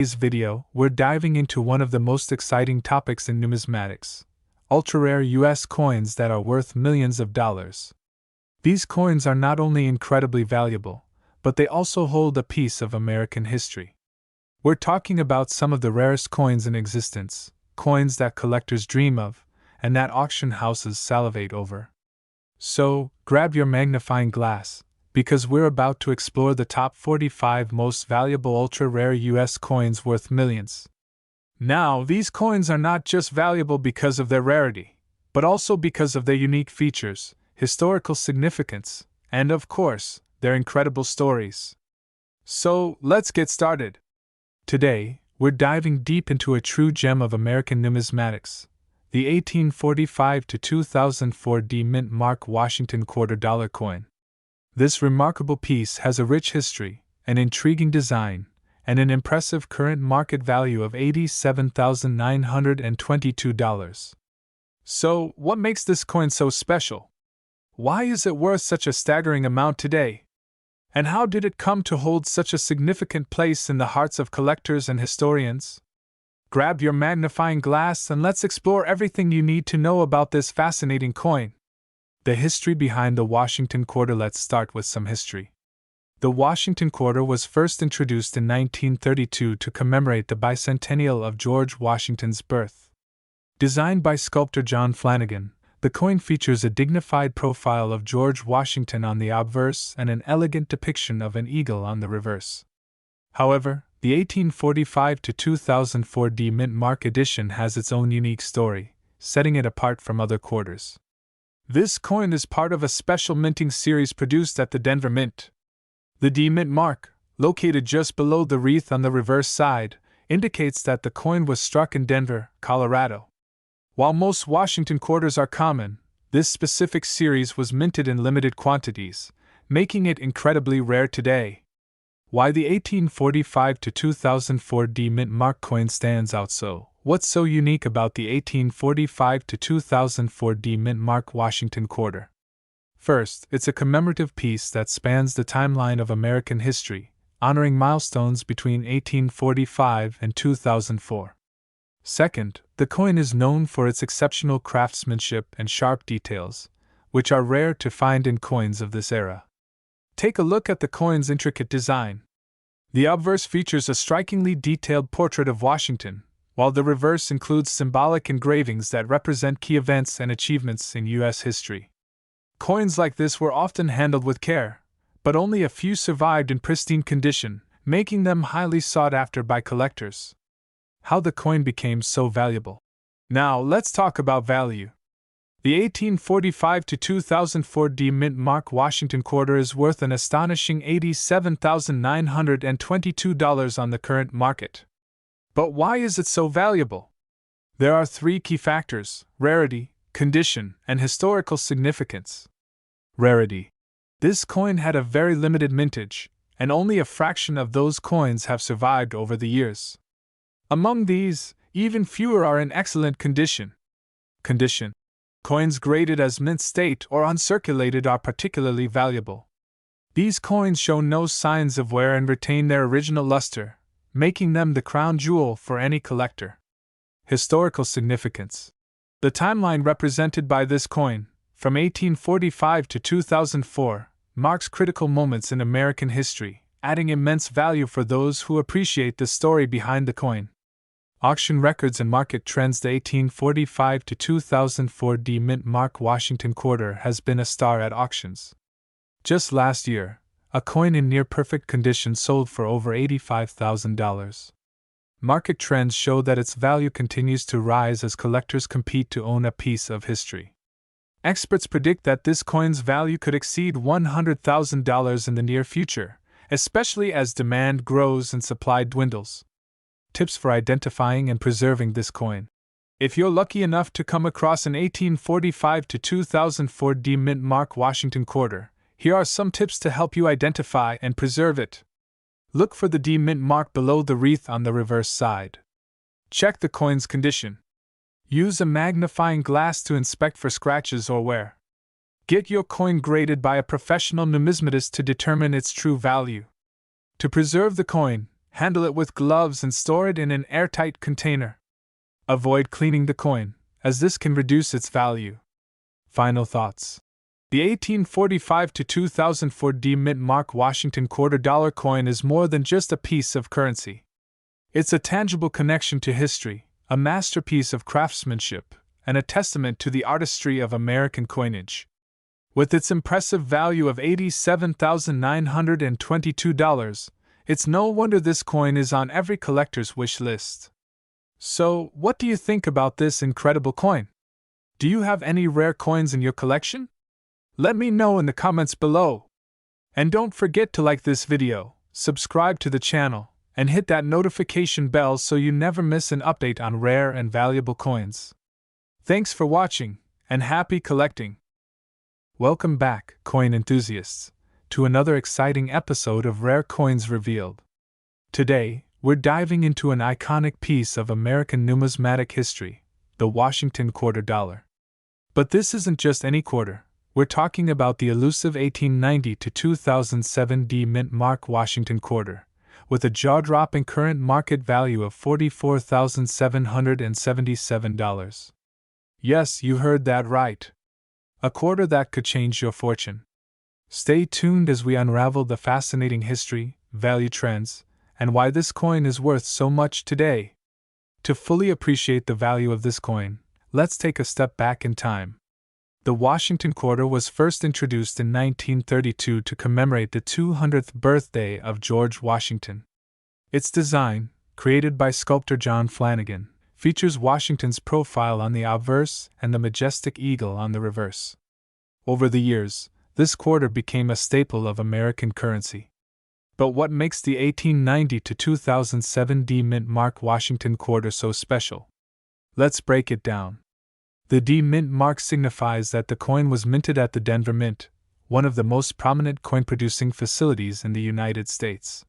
today's video, we're diving into one of the most exciting topics in numismatics: ultra-rare US coins that are worth millions of dollars. These coins are not only incredibly valuable, but they also hold a piece of American history. We're talking about some of the rarest coins in existence, coins that collectors dream of, and that auction houses salivate over. So, grab your magnifying glass, because we're about to explore the top 45 most valuable ultra-rare US coins worth millions. Now, these coins are not just valuable because of their rarity, but also because of their unique features, historical significance, and of course, their incredible stories. So, let's get started. Today, we're diving deep into a true gem of American numismatics, the 1845 to 2004 D Mint Mark Washington $quarter coin. This remarkable piece has a rich history, an intriguing design, and an impressive current market value of $87,922. So, what makes this coin so special? Why is it worth such a staggering amount today? And how did it come to hold such a significant place in the hearts of collectors and historians? Grab your magnifying glass and let's explore everything you need to know about this fascinating coin. The history behind the Washington quarter. Let's start with some history. The Washington quarter was first introduced in 1932 to commemorate the bicentennial of George Washington's birth. Designed by sculptor John Flanagan, the coin features a dignified profile of George Washington on the obverse and an elegant depiction of an eagle on the reverse. However, the 1845 to 2004 D Mint Mark edition has its own unique story, setting it apart from other quarters. This coin is part of a special minting series produced at the Denver Mint. The D Mint mark, located just below the wreath on the reverse side, indicates that the coin was struck in Denver, Colorado. While most Washington quarters are common, this specific series was minted in limited quantities, making it incredibly rare today. Why the 1845 to 2004 D Mint mark coin stands out so? What's so unique about the 1845 to 2004 D Mint Mark Washington quarter? First, it's a commemorative piece that spans the timeline of American history, honoring milestones between 1845 and 2004. Second, the coin is known for its exceptional craftsmanship and sharp details, which are rare to find in coins of this era. Take a look at the coin's intricate design. The obverse features a strikingly detailed portrait of Washington, while the reverse includes symbolic engravings that represent key events and achievements in U.S. history. Coins like this were often handled with care, but only a few survived in pristine condition, making them highly sought after by collectors. How the coin became so valuable. Now, let's talk about value. The 1845 to 2004 D Mint Mark Washington quarter is worth an astonishing $87,922 on the current market. But why is it so valuable? There are three key factors: rarity, condition, and historical significance. Rarity. This coin had a very limited mintage, and only a fraction of those coins have survived over the years. Among these, even fewer are in excellent condition. Condition. Coins graded as mint state or uncirculated are particularly valuable. These coins show no signs of wear and retain their original luster, making them the crown jewel for any collector. Historical significance. The timeline represented by this coin, from 1845 to 2004, marks critical moments in American history, adding immense value for those who appreciate the story behind the coin. Auction records and market trends. The 1845 to 2004 D Mint Mark Washington quarter has been a star at auctions. Just last year, a coin in near-perfect condition sold for over $85,000. Market trends show that its value continues to rise as collectors compete to own a piece of history. Experts predict that this coin's value could exceed $100,000 in the near future, especially as demand grows and supply dwindles. Tips for identifying and preserving this coin. If you're lucky enough to come across an 1845 to 2004 D Mint Mark Washington quarter, here are some tips to help you identify and preserve it. Look for the D Mint mark below the wreath on the reverse side. Check the coin's condition. Use a magnifying glass to inspect for scratches or wear. Get your coin graded by a professional numismatist to determine its true value. To preserve the coin, Handle it with gloves and store it in an airtight container. Avoid cleaning the coin, as this can reduce its value. Final thoughts. The 1845 to 2004 D-Mint Mark Washington $quarter coin is more than just a piece of currency. It's a tangible connection to history, a masterpiece of craftsmanship, and a testament to the artistry of American coinage. With its impressive value of $87,922, it's no wonder this coin is on every collector's wish list. So, what do you think about this incredible coin? Do you have any rare coins in your collection? Let me know in the comments below. And don't forget to like this video, subscribe to the channel, and hit that notification bell so you never miss an update on rare and valuable coins. Thanks for watching, and happy collecting! Welcome back, coin enthusiasts, to another exciting episode of Rare Coins Revealed. Today, we're diving into an iconic piece of American numismatic history, the Washington $quarter. But this isn't just any quarter. We're talking about the elusive 1890 to 2007 D-Mint Mark Washington $quarter, with a jaw-dropping current market value of $44,777. Yes, you heard that right. A quarter that could change your fortune. Stay tuned as we unravel the fascinating history, value trends, and why this coin is worth so much today. To fully appreciate the value of this coin, let's take a step back in time. The Washington $quarter was first introduced in 1932 to commemorate the 200th birthday of George Washington. Its design, created by sculptor John Flanagan, features Washington's profile on the obverse and the majestic eagle on the reverse. Over the years, this quarter became a staple of American currency. But what makes the 1890 to 2007 D-Mint Mark Washington $quarter so special? Let's break it down. The D-Mint mark signifies that the coin was minted at the Denver Mint, one of the most prominent coin-producing facilities in the United States.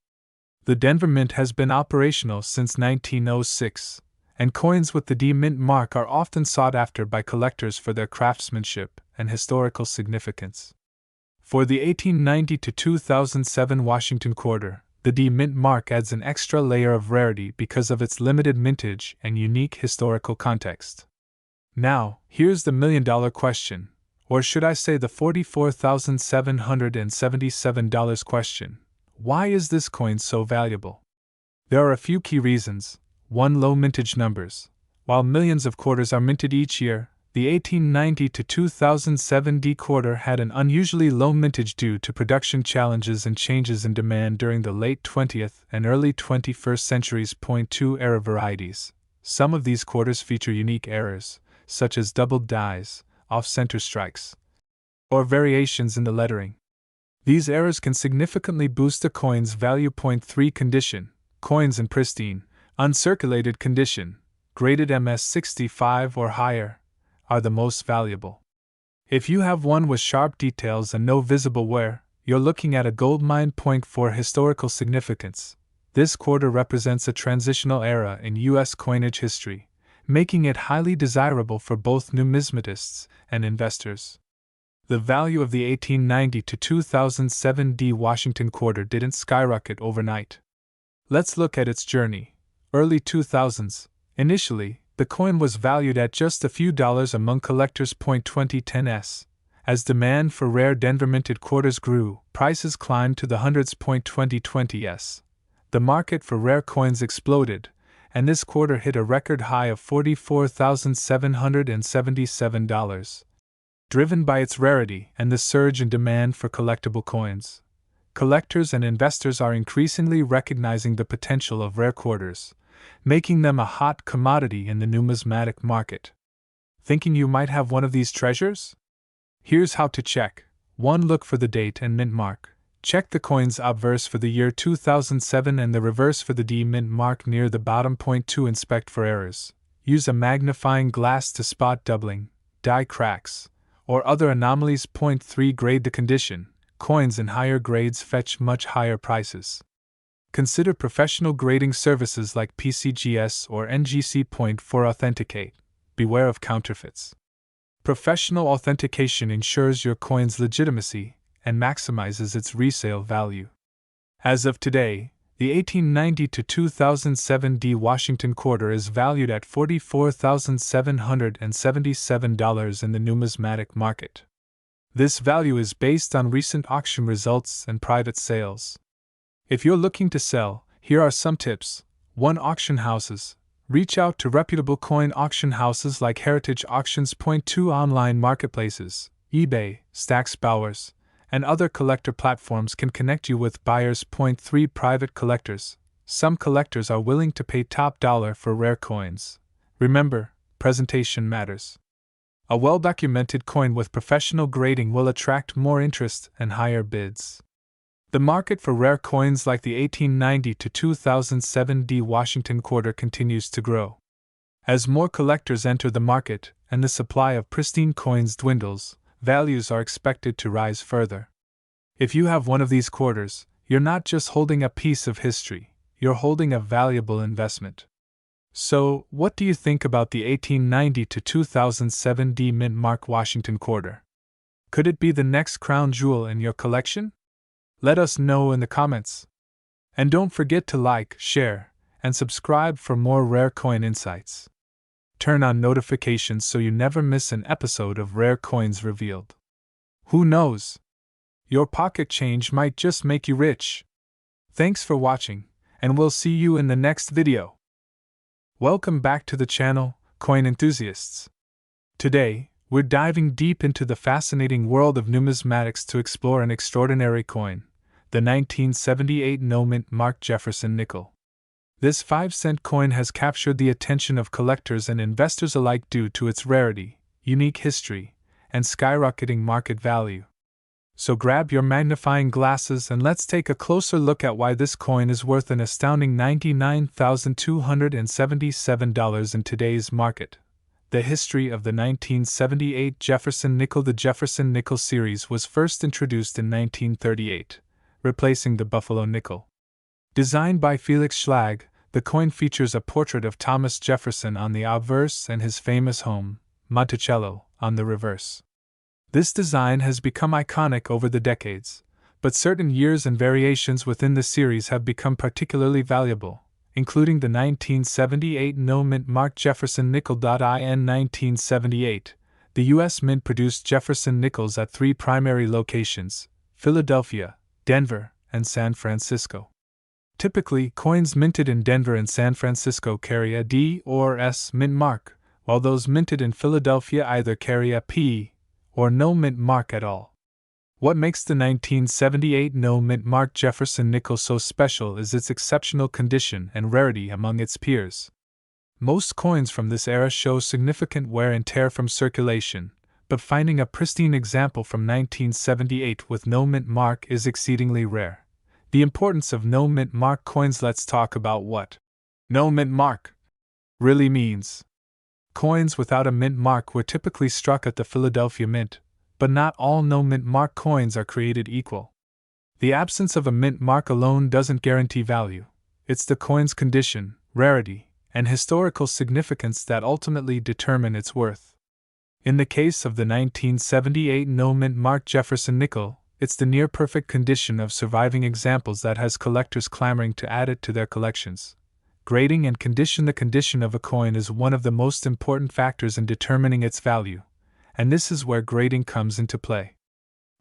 The Denver Mint has been operational since 1906, and coins with the D-Mint mark are often sought after by collectors for their craftsmanship and historical significance. For the 1890 to 2007 Washington $quarter, the D-Mint mark adds an extra layer of rarity because of its limited mintage and unique historical context. Now, here's the million-dollar question, or should I say the $44,777 question. Why is this coin so valuable? There are a few key reasons. 1. Low mintage numbers. While millions of quarters are minted each year, the 1890 to 2007 D quarter had an unusually low mintage due to production challenges and changes in demand during the late 20th and early 21st centuries. 2. Error varieties. Some of these quarters feature unique errors, such as doubled dies, off-center strikes, or variations in the lettering. These errors can significantly boost a coin's value. 3. Condition. Coins in pristine, uncirculated condition, graded MS65 or higher, are the most valuable. If you have one with sharp details and no visible wear, you're looking at a goldmine. 4. Historical significance. This quarter represents a transitional era in U.S. coinage history, making it highly desirable for both numismatists and investors. The value of the 1890 to 2007 D Washington $quarter didn't skyrocket overnight. Let's look at its journey. Early 2000s. Initially, the coin was valued at just a few dollars among collectors. 2010s. As demand for rare Denver minted quarters grew, prices climbed to the hundreds. 2020s. The market for rare coins exploded, and this quarter hit a record high of $44,777. Driven by its rarity and the surge in demand for collectible coins, collectors and investors are increasingly recognizing the potential of rare quarters, making them a hot commodity in the numismatic market. Thinking you might have one of these treasures? Here's how to check. 1. Look for the date and mint mark. Check the coin's obverse for the year 2007 and the reverse for the D-Mint mark near the bottom. 2. Inspect for errors. Use a magnifying glass to spot doubling, die cracks, or other anomalies. 3. Grade the condition. Coins in higher grades fetch much higher prices. Consider professional grading services like PCGS or NGC. 4. Authenticate. Beware of counterfeits. Professional authentication ensures your coin's legitimacy and maximizes its resale value. As of today, The 1890 to 2007 D Washington quarter is valued at $44,777 in the numismatic market. This value is based on recent auction results and private sales. If you're looking to sell, here are some tips. 1. Auction houses. Reach out to reputable coin auction houses like Heritage Auctions. 2. Online marketplaces. eBay, Stax Bowers, and other collector platforms can connect you with buyers. 3. Private collectors. Some collectors are willing to pay top dollar for rare coins. Remember, presentation matters. A well-documented coin with professional grading will attract more interest and higher bids. The market for rare coins like the 1890 to 2007 D Washington quarter continues to grow. As more collectors enter the market and the supply of pristine coins dwindles, values are expected to rise further. If you have one of these quarters, you're not just holding a piece of history, you're holding a valuable investment. So, what do you think about the 1890 to 2007 D Mint Mark Washington quarter? Could it be the next crown jewel in your collection? Let us know in the comments. And don't forget to like, share, and subscribe for more rare coin insights. Turn on notifications so you never miss an episode of Rare Coins Revealed. Who knows? Your pocket change might just make you rich. Thanks for watching, and we'll see you in the next video. Welcome back to the channel, coin enthusiasts. Today, we're diving deep into the fascinating world of numismatics to explore an extraordinary coin, the 1978 no-mint Mark Jefferson Nickel. This 5-cent coin has captured the attention of collectors and investors alike due to its rarity, unique history, and skyrocketing market value. So grab your magnifying glasses and let's take a closer look at why this coin is worth an astounding $99,277 in today's market. The history of the 1978 Jefferson Nickel. The Jefferson Nickel series was first introduced in 1938, replacing the Buffalo nickel. Designed by Felix Schlag, the coin features a portrait of Thomas Jefferson on the obverse and his famous home, Monticello, on the reverse. This design has become iconic over the decades, but certain years and variations within the series have become particularly valuable, including the 1978 no-mint Mark Jefferson Nickel. In 1978, the U.S. Mint produced Jefferson Nickels at 3 primary locations: Philadelphia, Denver, and San Francisco. Typically, coins minted in Denver and San Francisco carry a D or S mint mark, while those minted in Philadelphia either carry a P or no mint mark at all. What makes the 1978 no mint Mark Jefferson Nickel so special is its exceptional condition and rarity among its peers. Most coins from this era show significant wear and tear from circulation, but finding a pristine example from 1978 with no mint mark is exceedingly rare. The importance of no mint mark coins. Let's talk about what no mint mark really means. Coins without a mint mark were typically struck at the Philadelphia Mint, but not all no mint mark coins are created equal. The absence of a mint mark alone doesn't guarantee value. It's the coin's condition, rarity, and historical significance that ultimately determine its worth. In the case of the 1978 no mint Mark Jefferson Nickel, it's the near-perfect condition of surviving examples that has collectors clamoring to add it to their collections. Grading and condition. The condition of a coin is one of the most important factors in determining its value, and this is where grading comes into play.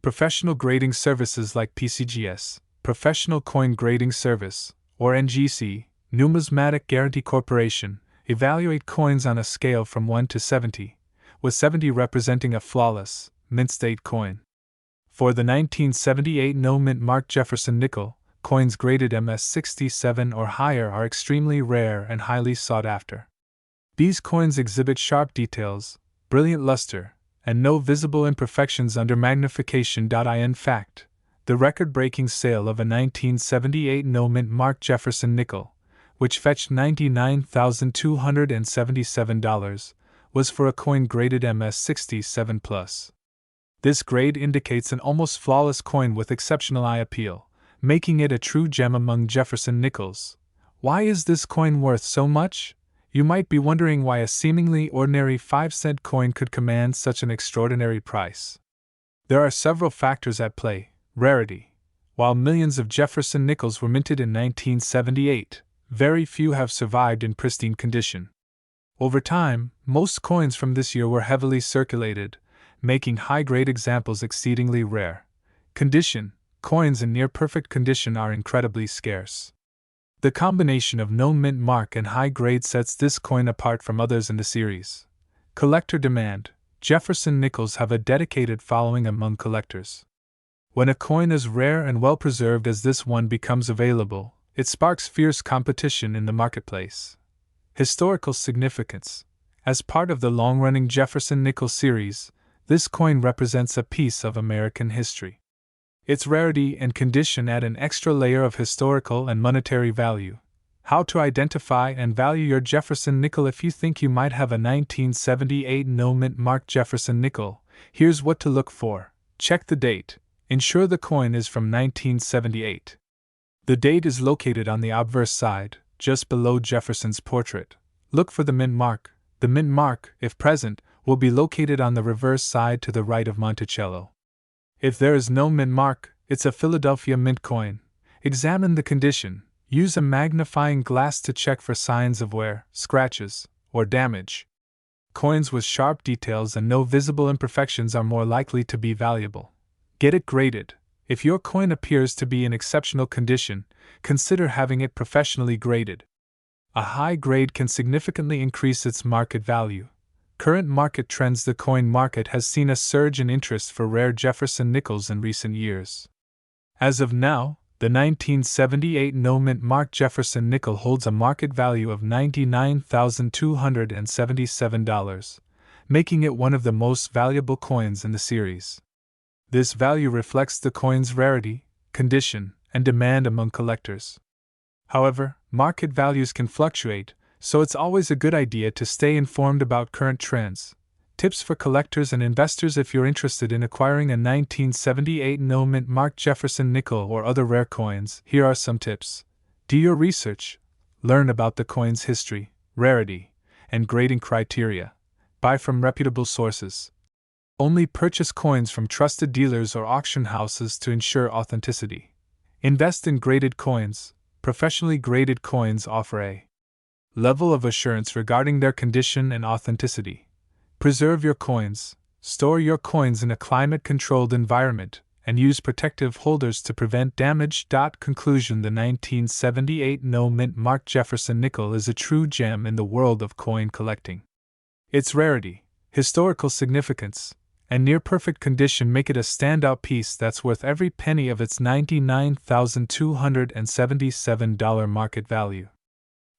Professional grading services like PCGS, Professional Coin Grading Service, or NGC, Numismatic Guarantee Corporation, evaluate coins on a scale from 1 to 70, with 70 representing a flawless, mint-state coin. For the 1978 no-mint Mark Jefferson Nickel, coins graded MS67 or higher are extremely rare and highly sought after. These coins exhibit sharp details, brilliant luster, and no visible imperfections under magnification. In fact, the record-breaking sale of a 1978 no-mint Mark Jefferson Nickel, which fetched $99,277, was for a coin graded MS67+. This grade indicates an almost flawless coin with exceptional eye appeal, making it a true gem among Jefferson Nickels. Why is this coin worth so much? You might be wondering why a seemingly ordinary 5-cent coin could command such an extraordinary price. There are several factors at play: rarity. While millions of Jefferson nickels were minted in 1978, very few have survived in pristine condition. Over time, most coins from this year were heavily circulated, making high-grade examples exceedingly rare. Condition: coins in near-perfect condition are incredibly scarce. The combination of no mint mark and high grade sets this coin apart from others in the series. Collector demand: Jefferson nickels have a dedicated following among collectors. When a coin as rare and well preserved as this one becomes available, it sparks fierce competition in the marketplace. Historical significance: as part of the long-running Jefferson Nickel series, this coin represents a piece of American history. Its rarity and condition add an extra layer of historical and monetary value. How to identify and value your Jefferson nickel: if you think you might have a 1978 no-mint marked Jefferson nickel, here's what to look for. Check the date. Ensure the coin is from 1978. The date is located on the obverse side, just below Jefferson's portrait. Look for the mint mark. The mint mark, if present, will be located on the reverse side to the right of Monticello. If there is no mint mark, it's a Philadelphia mint coin. Examine the condition. Use a magnifying glass to check for signs of wear, scratches, or damage. Coins with sharp details and no visible imperfections are more likely to be valuable. Get it graded. If your coin appears to be in exceptional condition, consider having it professionally graded. A high grade can significantly increase its market value. Current market trends: the coin market has seen a surge in interest for rare Jefferson nickels in recent years. As of now, the 1978 no-mint marked Jefferson nickel holds a market value of $99,277, making it one of the most valuable coins in the series. This value reflects the coin's rarity, condition, and demand among collectors. However, market values can fluctuate, so it's always a good idea to stay informed about current trends. Tips for collectors and investors: if you're interested in acquiring a 1978 no-mint marked Jefferson nickel or other rare coins, here are some tips. Do your research. Learn about the coin's history, rarity, and grading criteria. Buy from reputable sources. Only purchase coins from trusted dealers or auction houses to ensure authenticity. Invest in graded coins. Professionally graded coins offer a level of assurance regarding their condition and authenticity. Preserve your coins. Store your coins in a climate-controlled environment, and use protective holders to prevent damage. Conclusion: the 1978 no-mint marked Jefferson nickel is a true gem in the world of coin collecting. Its rarity, historical significance, and near-perfect condition make it a standout piece that's worth every penny of its $99,277 market value.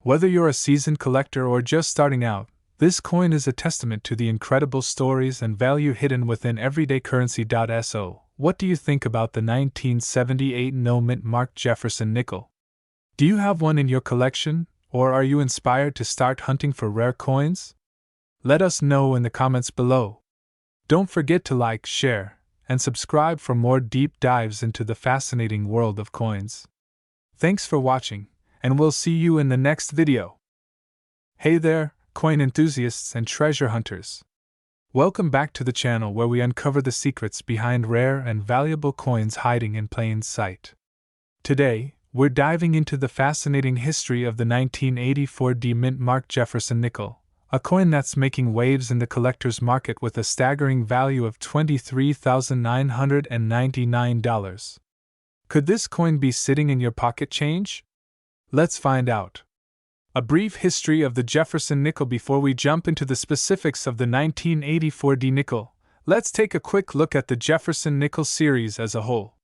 Whether you're a seasoned collector or just starting out, this coin is a testament to the incredible stories and value hidden within everyday currency. So, what do you think about the 1978 no-mint marked Jefferson nickel? Do you have one in your collection, or are you inspired to start hunting for rare coins? Let us know in the comments below. Don't forget to like, share, and subscribe for more deep dives into the fascinating world of coins. Thanks for watching, and we'll see you in the next video. Hey there, coin enthusiasts and treasure hunters. Welcome back to the channel where we uncover the secrets behind rare and valuable coins hiding in plain sight. Today, we're diving into the fascinating history of the 1984 mint-marked Jefferson nickel, a coin that's making waves in the collector's market with a staggering value of $23,999. Could this coin be sitting in your pocket change? Let's find out. A brief history of the Jefferson nickel before we jump into the specifics of the 1984 nickel. Let's take a quick look at the Jefferson Nickel series as a whole.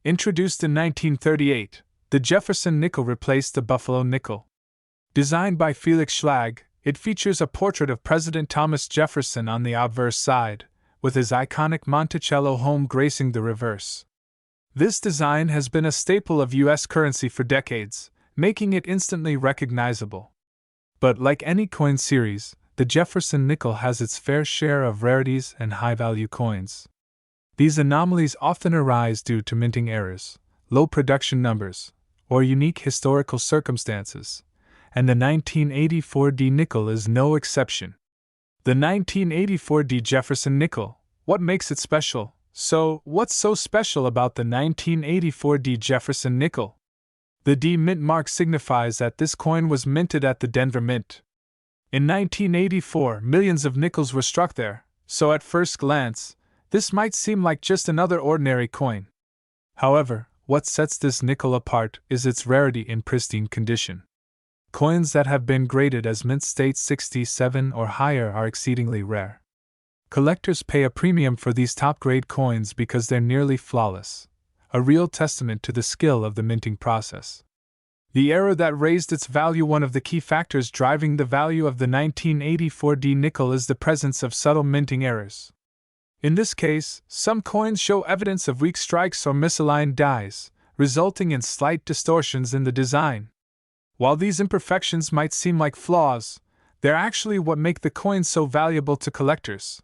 Introduced in 1938, the Jefferson nickel replaced the Buffalo nickel. Designed by Felix Schlag, it features a portrait of President Thomas Jefferson on the obverse side, with his iconic Monticello home gracing the reverse. This design has been a staple of U.S. currency for decades, making it instantly recognizable. But like any coin series, the Jefferson nickel has its fair share of rarities and high-value coins. These anomalies often arise due to minting errors, low production numbers, or unique historical circumstances, and the 1984 nickel is no exception. The 1984 Jefferson nickel, what makes it special? So, what's so special about the 1984 D Jefferson Nickel? The D mint mark signifies that this coin was minted at the Denver Mint. In 1984, millions of nickels were struck there, so at first glance, this might seem like just another ordinary coin. However, what sets this nickel apart is its rarity in pristine condition. Coins that have been graded as mint state 67 or higher are exceedingly rare. Collectors pay a premium for these top-grade coins because they're nearly flawless, a real testament to the skill of the minting process. The era that raised its value. One of the key factors driving the value of the 1984 D nickel is the presence of subtle minting errors. In this case, some coins show evidence of weak strikes or misaligned dies, resulting in slight distortions in the design. While these imperfections might seem like flaws, they're actually what make the coin so valuable to collectors.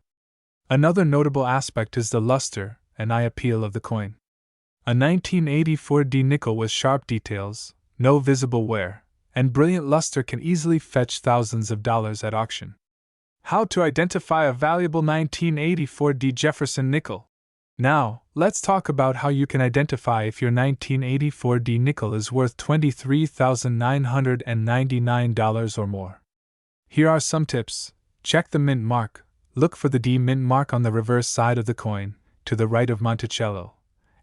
Another notable aspect is the luster and eye appeal of the coin. A 1984 D nickel with sharp details, no visible wear, and brilliant luster can easily fetch thousands of dollars at auction. How to identify a valuable 1984 D Jefferson nickel? Now, let's talk about how you can identify if your 1984 D nickel is worth $23,999 or more. Here are some tips. Check the mint mark. Look for the D mint mark on the reverse side of the coin, to the right of Monticello.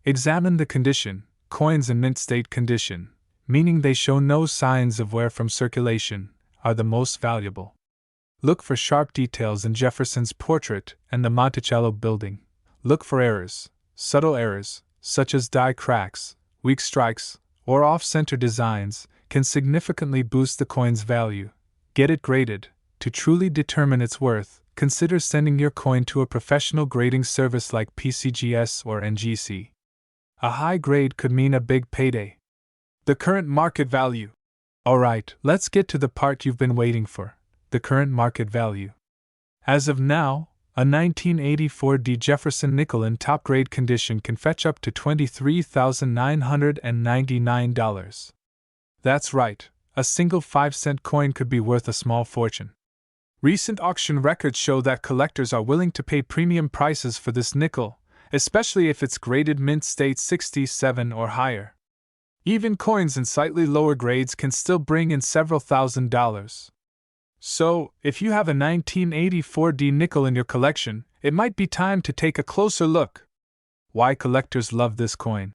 Examine the condition. Coins in mint state condition, meaning they show no signs of wear from circulation, are the most valuable. Look for sharp details in Jefferson's portrait and the Monticello building. Look for errors. Subtle errors, such as die cracks, weak strikes, or off-center designs, can significantly boost the coin's value. Get it graded. To truly determine its worth, consider sending your coin to a professional grading service like PCGS or NGC. A high grade could mean a big payday. The current market value. Alright, let's get to the part you've been waiting for, the current market value. As of now, a 1984 D Jefferson nickel in top grade condition can fetch up to $23,999. That's right, a single 5-cent coin could be worth a small fortune. Recent auction records show that collectors are willing to pay premium prices for this nickel, especially if it's graded mint state 67 or higher. Even coins in slightly lower grades can still bring in several $1,000s. So, if you have a 1984 D nickel in your collection, it might be time to take a closer look. Why collectors love this coin?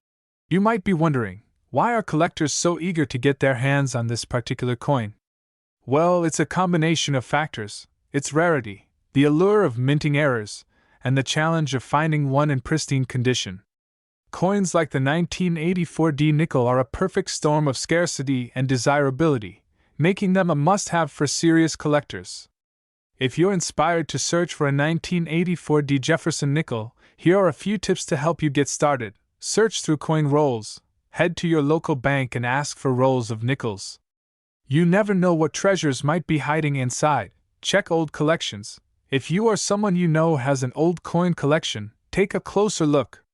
You might be wondering, why are collectors so eager to get their hands on this particular coin? Well, it's a combination of factors: its rarity, the allure of minting errors, and the challenge of finding one in pristine condition. Coins like the 1984 D nickel are a perfect storm of scarcity and desirability, making them a must-have for serious collectors. If you're inspired to search for a 1984 D Jefferson nickel, here are a few tips to help you get started. Search through coin rolls. Head to your local bank and ask for rolls of nickels. You never know what treasures might be hiding inside. Check old collections. If you or someone you know has an old coin collection, take a closer look.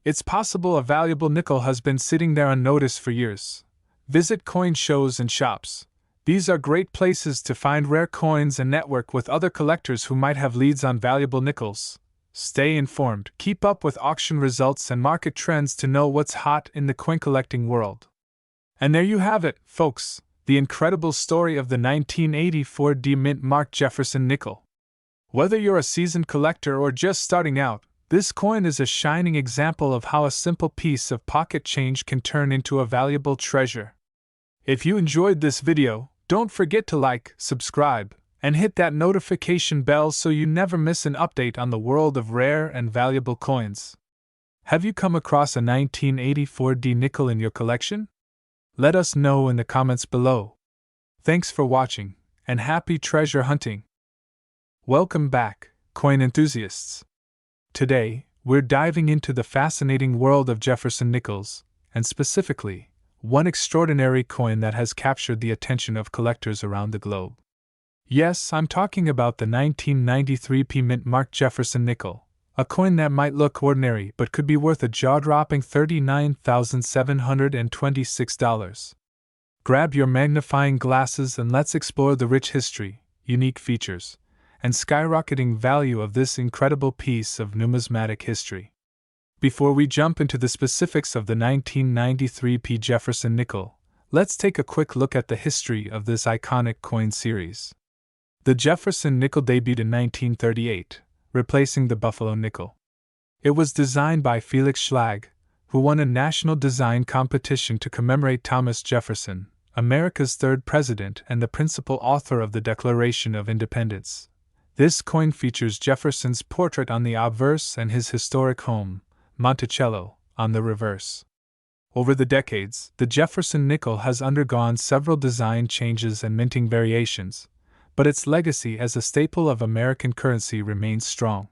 It's possible a valuable nickel has been sitting there unnoticed for years. Visit coin shows and shops. These are great places to find rare coins and network with other collectors who might have leads on valuable nickels. Stay informed, keep up with auction results and market trends to know what's hot in the coin collecting world. And there you have it, folks, the incredible story of the 1984 D mint marked Jefferson Nickel. Whether you're a seasoned collector or just starting out, this coin is a shining example of how a simple piece of pocket change can turn into a valuable treasure. If you enjoyed this video, don't forget to like, subscribe, and hit that notification bell so you never miss an update on the world of rare and valuable coins. Have you come across a 1984 D nickel in your collection? Let us know in the comments below. Thanks for watching, and happy treasure hunting! Welcome back, coin enthusiasts! Today, we're diving into the fascinating world of Jefferson nickels, and specifically, one extraordinary coin that has captured the attention of collectors around the globe. Yes, I'm talking about the 1993 P mint marked Jefferson Nickel, a coin that might look ordinary but could be worth a jaw-dropping $39,726. Grab your magnifying glasses and let's explore the rich history, unique features, and skyrocketing value of this incredible piece of numismatic history. Before we jump into the specifics of the 1993 P. Jefferson Nickel, let's take a quick look at the history of this iconic coin series. The Jefferson Nickel debuted in 1938, replacing the Buffalo nickel. It was designed by Felix Schlag, who won a national design competition to commemorate Thomas Jefferson, America's third president and the principal author of the Declaration of Independence. This coin features Jefferson's portrait on the obverse and his historic home, Monticello, on the reverse. Over the decades, the Jefferson nickel has undergone several design changes and minting variations, but its legacy as a staple of American currency remains strong.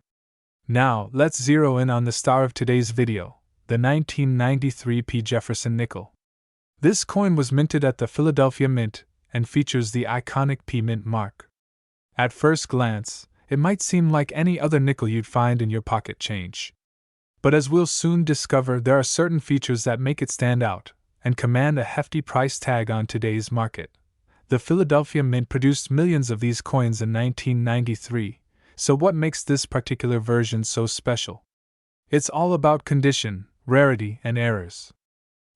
Now, let's zero in on the star of today's video, the 1993 P. Jefferson Nickel. This coin was minted at the Philadelphia Mint and features the iconic P Mint mark. At first glance, it might seem like any other nickel you'd find in your pocket change. But as we'll soon discover, there are certain features that make it stand out and command a hefty price tag on today's market. The Philadelphia Mint produced millions of these coins in 1993, so what makes this particular version so special? It's all about condition, rarity, and errors.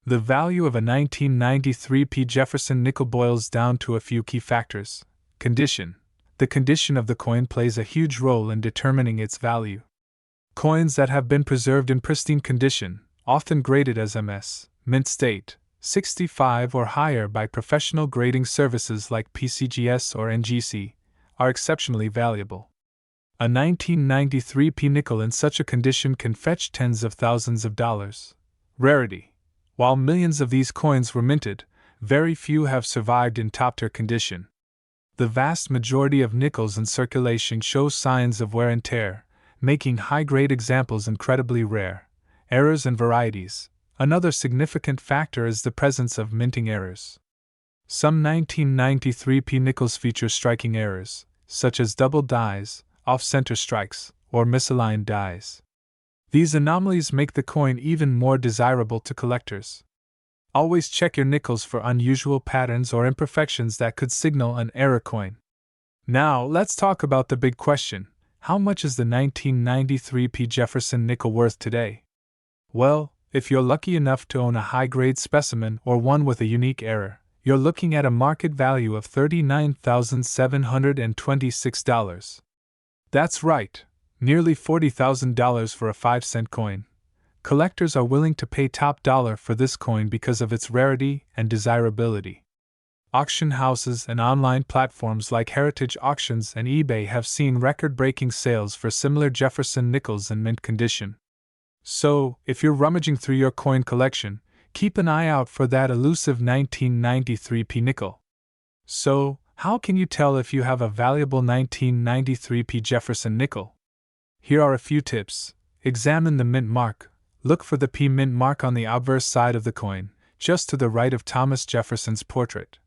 The value of a 1993 P. Jefferson nickel boils down to a few key factors. Condition. The condition of the coin plays a huge role in determining its value. Coins that have been preserved in pristine condition, often graded as MS, mint state, 65 or higher by professional grading services like PCGS or NGC, are exceptionally valuable. A 1993 P nickel in such a condition can fetch tens of thousands of dollars. Rarity. While millions of these coins were minted, very few have survived in top-tier condition. The vast majority of nickels in circulation show signs of wear and tear, making high-grade examples incredibly rare. Errors and varieties. Another significant factor is the presence of minting errors. Some 1993 P nickels feature striking errors, such as double dies, off-center strikes, or misaligned dies. These anomalies make the coin even more desirable to collectors. Always check your nickels for unusual patterns or imperfections that could signal an error coin. Now, let's talk about the big question: how much is the 1993 P. Jefferson nickel worth today? Well, if you're lucky enough to own a high-grade specimen or one with a unique error, you're looking at a market value of $39,726. That's right, nearly $40,000 for a 5-cent coin. Collectors are willing to pay top dollar for this coin because of its rarity and desirability. Auction houses and online platforms like Heritage Auctions and eBay have seen record-breaking sales for similar Jefferson nickels in mint condition. So, if you're rummaging through your coin collection, keep an eye out for that elusive 1993 P nickel. So, how can you tell if you have a valuable 1993 P. Jefferson nickel? Here are a few tips. Examine the mint mark. Look for the P mint mark on the obverse side of the coin, just to the right of Thomas Jefferson's portrait.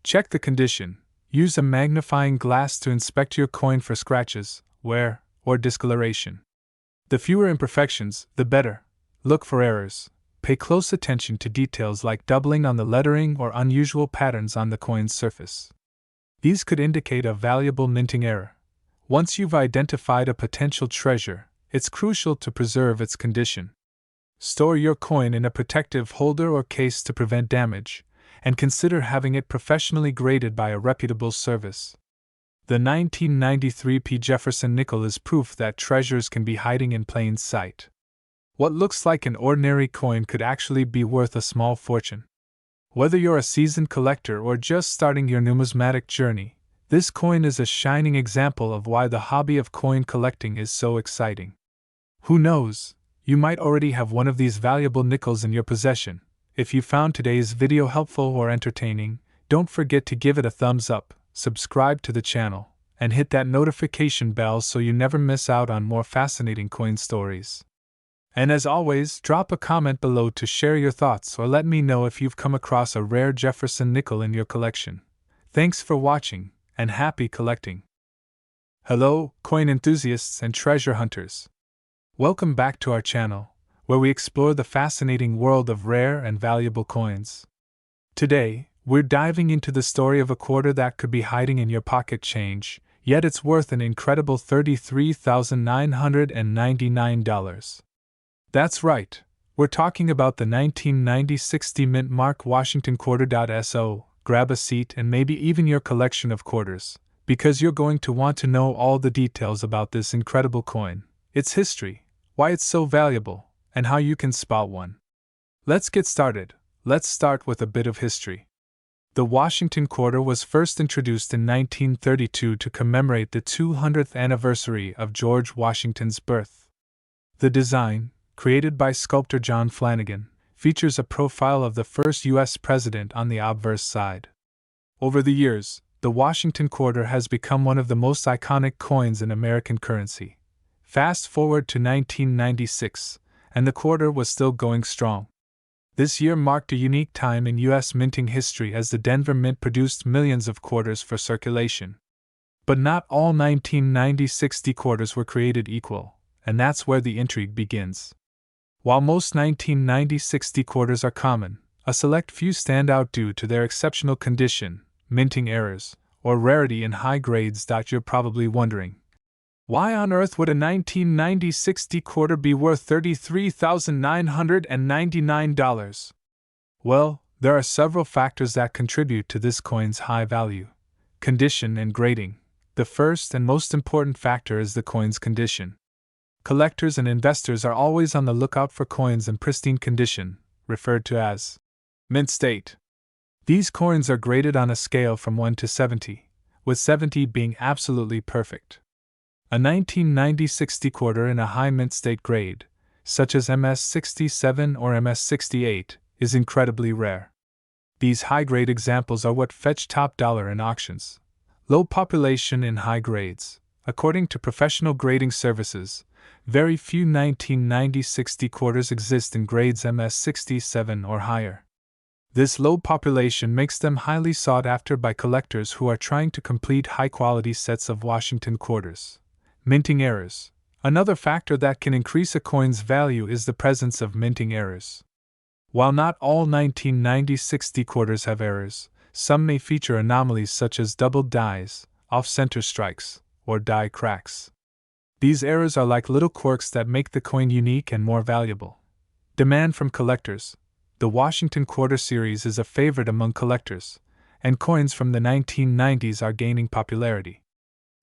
Check the condition. Use a magnifying glass to inspect your coin for scratches, wear, or discoloration. The fewer imperfections, the better. Look for errors. Pay close attention to details like doubling on the lettering or unusual patterns on the coin's surface. These could indicate a valuable minting error. Once you've identified a potential treasure, it's crucial to preserve its condition. Store your coin in a protective holder or case to prevent damage, and consider having it professionally graded by a reputable service. The 1993 P. Jefferson nickel is proof that treasures can be hiding in plain sight. What looks like an ordinary coin could actually be worth a small fortune. Whether you're a seasoned collector or just starting your numismatic journey, this coin is a shining example of why the hobby of coin collecting is so exciting. Who knows, you might already have one of these valuable nickels in your possession. If you found today's video helpful or entertaining, don't forget to give it a thumbs up, subscribe to the channel, and hit that notification bell so you never miss out on more fascinating coin stories. And as always, drop a comment below to share your thoughts or let me know if you've come across a rare Jefferson nickel in your collection. Thanks for watching, and happy collecting. Hello, coin enthusiasts and treasure hunters. Welcome back to our channel, where we explore the fascinating world of rare and valuable coins. Today, we're diving into the story of a quarter that could be hiding in your pocket change, yet it's worth an incredible $33,999. That's right. We're talking about the 1990 60 mint mark Washington quarter.so. Grab a seat and maybe even your collection of quarters, because you're going to want to know all the details about this incredible coin, its history, why it's so valuable, and how you can spot one. Let's get started. Let's start with a bit of history. The Washington quarter was first introduced in 1932 to commemorate the 200th anniversary of George Washington's birth. The design, created by sculptor John Flanagan, features a profile of the first U.S. president on the obverse side. Over the years, the Washington quarter has become one of the most iconic coins in American currency. Fast forward to 1996, and the quarter was still going strong. This year marked a unique time in U.S. minting history as the Denver Mint produced millions of quarters for circulation. But not all 1990 60 quarters were created equal, and that's where the intrigue begins. While most 1990 60 quarters are common, a select few stand out due to their exceptional condition, minting errors, or rarity in high grades. You're probably wondering, why on earth would a 1990 60 quarter be worth $33,999? Well, there are several factors that contribute to this coin's high value: condition and grading. The first and most important factor is the coin's condition. Collectors and investors are always on the lookout for coins in pristine condition, referred to as mint state. These coins are graded on a scale from 1 to 70, with 70 being absolutely perfect. A 1990 60 quarter in a high mint state grade, such as MS67 or MS68, is incredibly rare. These high-grade examples are what fetch top dollar in auctions. Low population in high grades. According to professional grading services, very few 1990 60 quarters exist in grades MS67 or higher. This low population makes them highly sought after by collectors who are trying to complete high-quality sets of Washington quarters. Minting errors. Another factor that can increase a coin's value is the presence of minting errors. While not all 1990 60 quarters have errors, some may feature anomalies such as doubled dies, off-center strikes, or die cracks. These errors are like little quirks that make the coin unique and more valuable. Demand from collectors. The Washington Quarter series is a favorite among collectors, and coins from the 1990s are gaining popularity.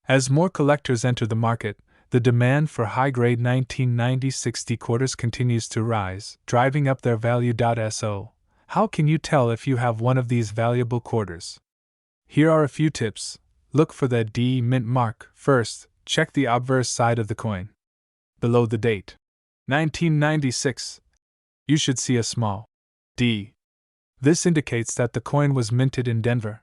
As more collectors enter the market, the demand for high-grade 1990 60 quarters continues to rise, driving up their value. So, how can you tell if you have one of these valuable quarters? Here are a few tips. Look for the D mint mark. First, check the obverse side of the coin. Below the date, 1996, you should see a small D. This indicates that the coin was minted in Denver.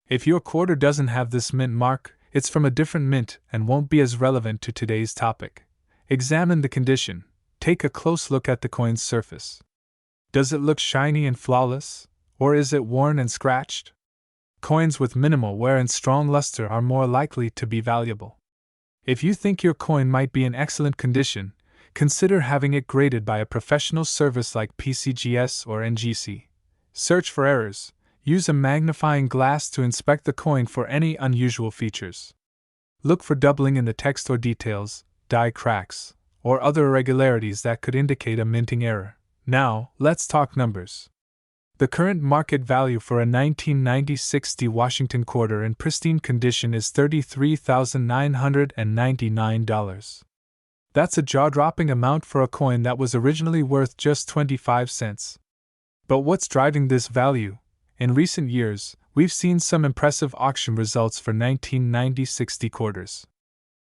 If your quarter doesn't have this mint mark, it's from a different mint and won't be as relevant to today's topic. Examine the condition. Take a close look at the coin's surface. Does it look shiny and flawless, or is it worn and scratched? Coins with minimal wear and strong luster are more likely to be valuable. If you think your coin might be in excellent condition, consider having it graded by a professional service like PCGS or NGC. Search for errors. Use a magnifying glass to inspect the coin for any unusual features. Look for doubling in the text or details, die cracks, or other irregularities that could indicate a minting error. Now, let's talk numbers. The current market value for a 1990 60 Washington quarter in pristine condition is $33,999. That's a jaw-dropping amount for a coin that was originally worth just 25 cents. But what's driving this value? In recent years, we've seen some impressive auction results for 1990 60 quarters.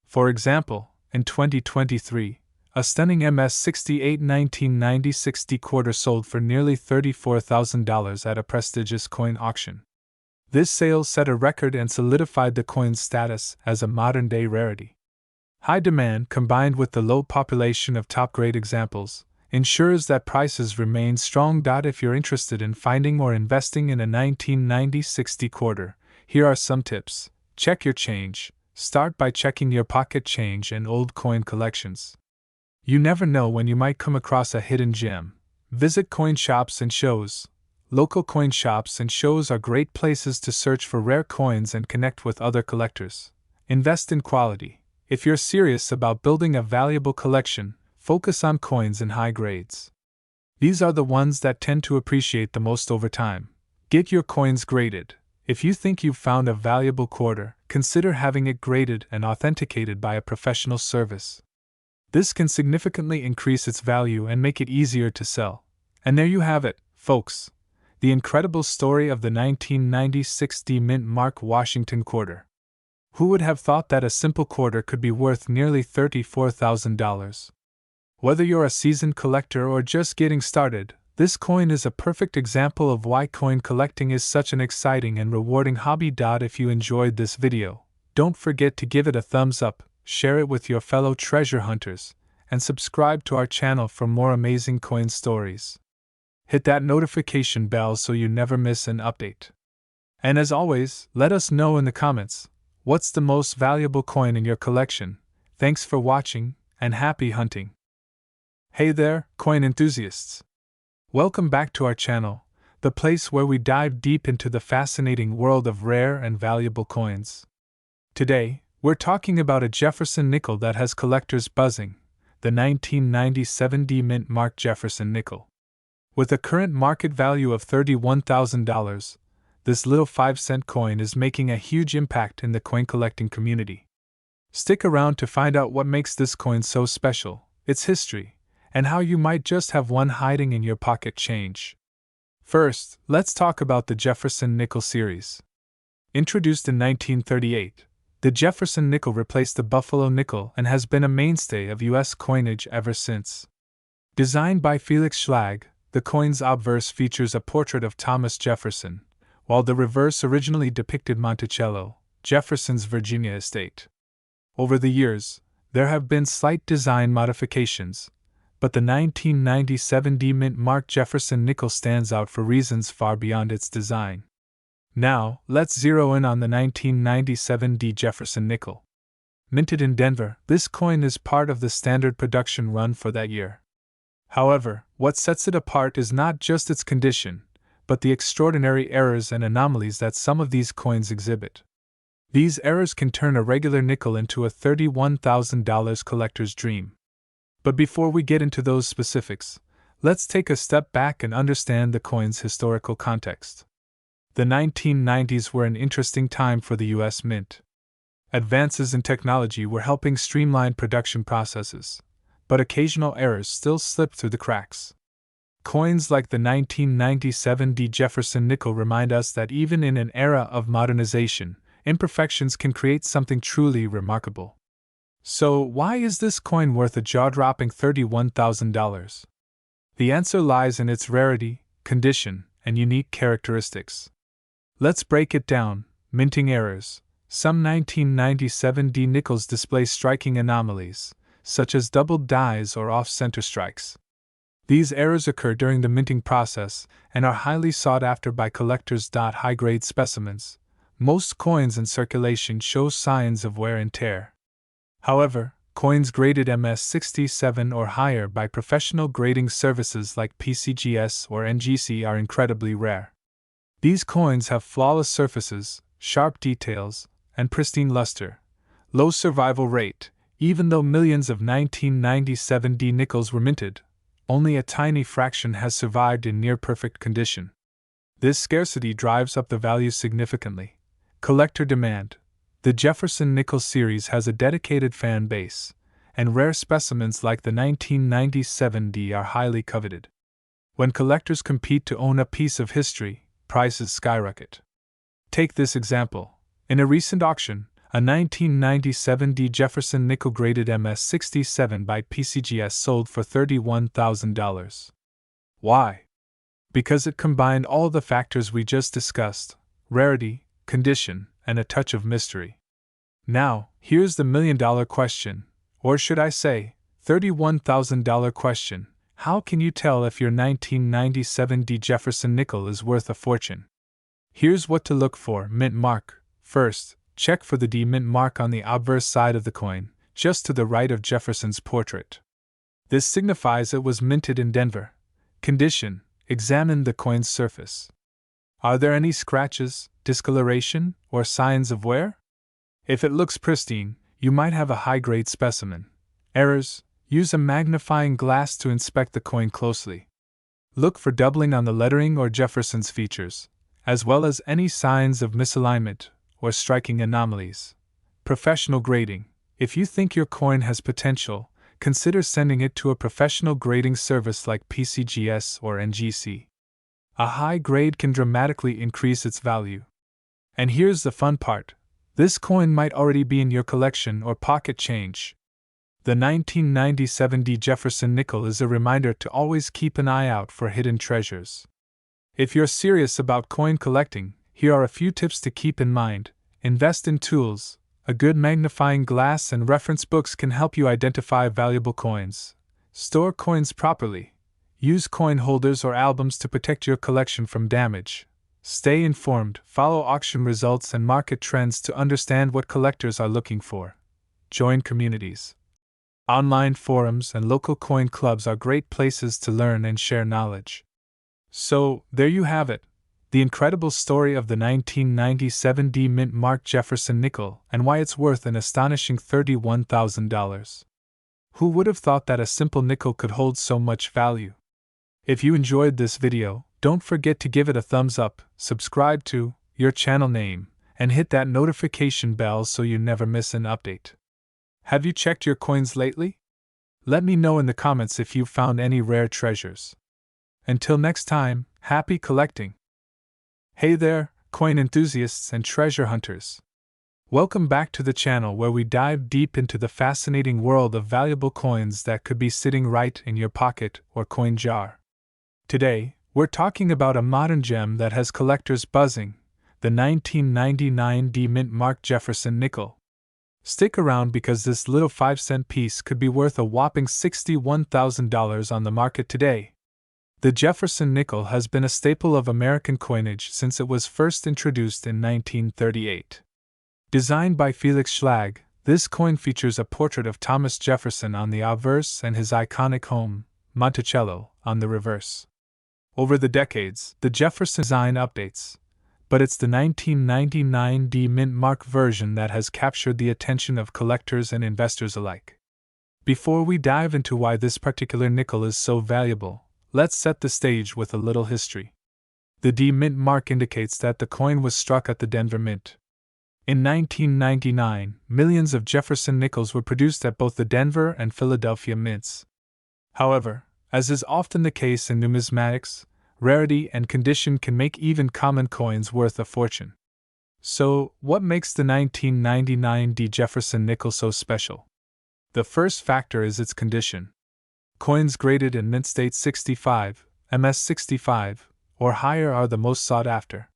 For example, in 2023, a stunning MS68 1990 60 quarter sold for nearly $34,000 at a prestigious coin auction. This sale set a record and solidified the coin's status as a modern-day rarity. High demand, combined with the low population of top-grade examples, ensures that prices remain strong. If you're interested in finding or investing in a 1990 60 quarter, here are some tips. Check your change. Start by checking your pocket change and old coin collections. You never know when you might come across a hidden gem. Visit coin shops and shows. Local coin shops and shows are great places to search for rare coins and connect with other collectors. Invest in quality. If you're serious about building a valuable collection, focus on coins in high grades. These are the ones that tend to appreciate the most over time. Get your coins graded. If you think you've found a valuable quarter, consider having it graded and authenticated by a professional service. This can significantly increase its value and make it easier to sell. And there you have it, folks. The incredible story of the 1996 D Mint Mark Washington quarter. Who would have thought that a simple quarter could be worth nearly $34,000? Whether you're a seasoned collector or just getting started, this coin is a perfect example of why coin collecting is such an exciting and rewarding hobby. If you enjoyed this video, don't forget to give it a thumbs up, share it with your fellow treasure hunters, and subscribe to our channel for more amazing coin stories. Hit that notification bell so you never miss an update. And as always, let us know in the comments, what's the most valuable coin in your collection? Thanks for watching, and happy hunting! Hey there, coin enthusiasts! Welcome back to our channel, the place where we dive deep into the fascinating world of rare and valuable coins. Today, we're talking about a Jefferson nickel that has collectors buzzing, the 1997 D Mint Mark Jefferson Nickel. With a current market value of $31,000, this little 5-cent coin is making a huge impact in the coin collecting community. Stick around to find out what makes this coin so special, its history, and how you might just have one hiding in your pocket change. First, let's talk about the Jefferson Nickel series. Introduced in 1938, the Jefferson Nickel replaced the Buffalo nickel and has been a mainstay of U.S. coinage ever since. Designed by Felix Schlag, the coin's obverse features a portrait of Thomas Jefferson, while the reverse originally depicted Monticello, Jefferson's Virginia estate. Over the years, there have been slight design modifications, but the 1997 D Mint Mark Jefferson Nickel stands out for reasons far beyond its design. Now, let's zero in on the 1997 D Jefferson Nickel. Minted in Denver, this coin is part of the standard production run for that year. However, what sets it apart is not just its condition, but the extraordinary errors and anomalies that some of these coins exhibit. These errors can turn a regular nickel into a $31,000 collector's dream. But before we get into those specifics, let's take a step back and understand the coin's historical context. The 1990s were an interesting time for the U.S. Mint. Advances in technology were helping streamline production processes, but occasional errors still slipped through the cracks. Coins like the 1997 D Jefferson Nickel remind us that even in an era of modernization, imperfections can create something truly remarkable. So, why is this coin worth a jaw-dropping $31,000? The answer lies in its rarity, condition, and unique characteristics. Let's break it down. Minting errors. Some 1997 D nickels display striking anomalies, such as doubled dies or off-center strikes. These errors occur during the minting process and are highly sought after by collectors. High-grade specimens. Most coins in circulation show signs of wear and tear. However, coins graded MS67 or higher by professional grading services like PCGS or NGC are incredibly rare. These coins have flawless surfaces, sharp details, and pristine luster. Low survival rate. Even though millions of 1997 D nickels were minted, only a tiny fraction has survived in near-perfect condition. This scarcity drives up the value significantly. Collector demand. The Jefferson Nickel series has a dedicated fan base, and rare specimens like the 1997 D are highly coveted. When collectors compete to own a piece of history, prices skyrocket. Take this example. In a recent auction, a 1997 D Jefferson Nickel graded MS67 by PCGS sold for $31,000. Why? Because it combined all the factors we just discussed: rarity, condition, and a touch of mystery. Now, here's the million-dollar question, or should I say, $31,000 question. How can you tell if your 1997 D Jefferson Nickel is worth a fortune? Here's what to look for. Mint mark. First, check for the D Mint mark on the obverse side of the coin, just to the right of Jefferson's portrait. This signifies it was minted in Denver. Condition. Examine the coin's surface. Are there any scratches, discoloration, or signs of wear? If it looks pristine, you might have a high-grade specimen. Errors. Use a magnifying glass to inspect the coin closely. Look for doubling on the lettering or Jefferson's features, as well as any signs of misalignment or striking anomalies. Professional grading. If you think your coin has potential, consider sending it to a professional grading service like PCGS or NGC. A high grade can dramatically increase its value. And here's the fun part. This coin might already be in your collection or pocket change. The 1997 Jefferson Nickel is a reminder to always keep an eye out for hidden treasures. If you're serious about coin collecting, here are a few tips to keep in mind. Invest in tools. A good magnifying glass and reference books can help you identify valuable coins. Store coins properly. Use coin holders or albums to protect your collection from damage. Stay informed, follow auction results and market trends to understand what collectors are looking for. Join communities. Online forums and local coin clubs are great places to learn and share knowledge. So, there you have it. The incredible story of the 1997 mint mark Jefferson Nickel and why it's worth an astonishing $31,000. Who would have thought that a simple nickel could hold so much value? If you enjoyed this video, don't forget to give it a thumbs up, subscribe to your channel name, and hit that notification bell so you never miss an update. Have you checked your coins lately? Let me know in the comments if you found any rare treasures. Until next time, happy collecting! Hey there, coin enthusiasts and treasure hunters! Welcome back to the channel where we dive deep into the fascinating world of valuable coins that could be sitting right in your pocket or coin jar. Today, we're talking about a modern gem that has collectors buzzing, the 1999 mint mark Jefferson Nickel. Stick around because this little 5-cent piece could be worth a whopping $61,000 on the market today. The Jefferson Nickel has been a staple of American coinage since it was first introduced in 1938. Designed by Felix Schlag, this coin features a portrait of Thomas Jefferson on the obverse and his iconic home, Monticello, on the reverse. Over the decades, the Jefferson design updates, but it's the 1999 mint mark version that has captured the attention of collectors and investors alike. Before we dive into why this particular nickel is so valuable, let's set the stage with a little history. The mint mark indicates that the coin was struck at the Denver Mint. In 1999, millions of Jefferson nickels were produced at both the Denver and Philadelphia mints. However, as is often the case in numismatics, rarity and condition can make even common coins worth a fortune. So, what makes the 1999 Jefferson nickel so special? The first factor is its condition. Coins graded in mint state 65, MS 65, or higher are the most sought after.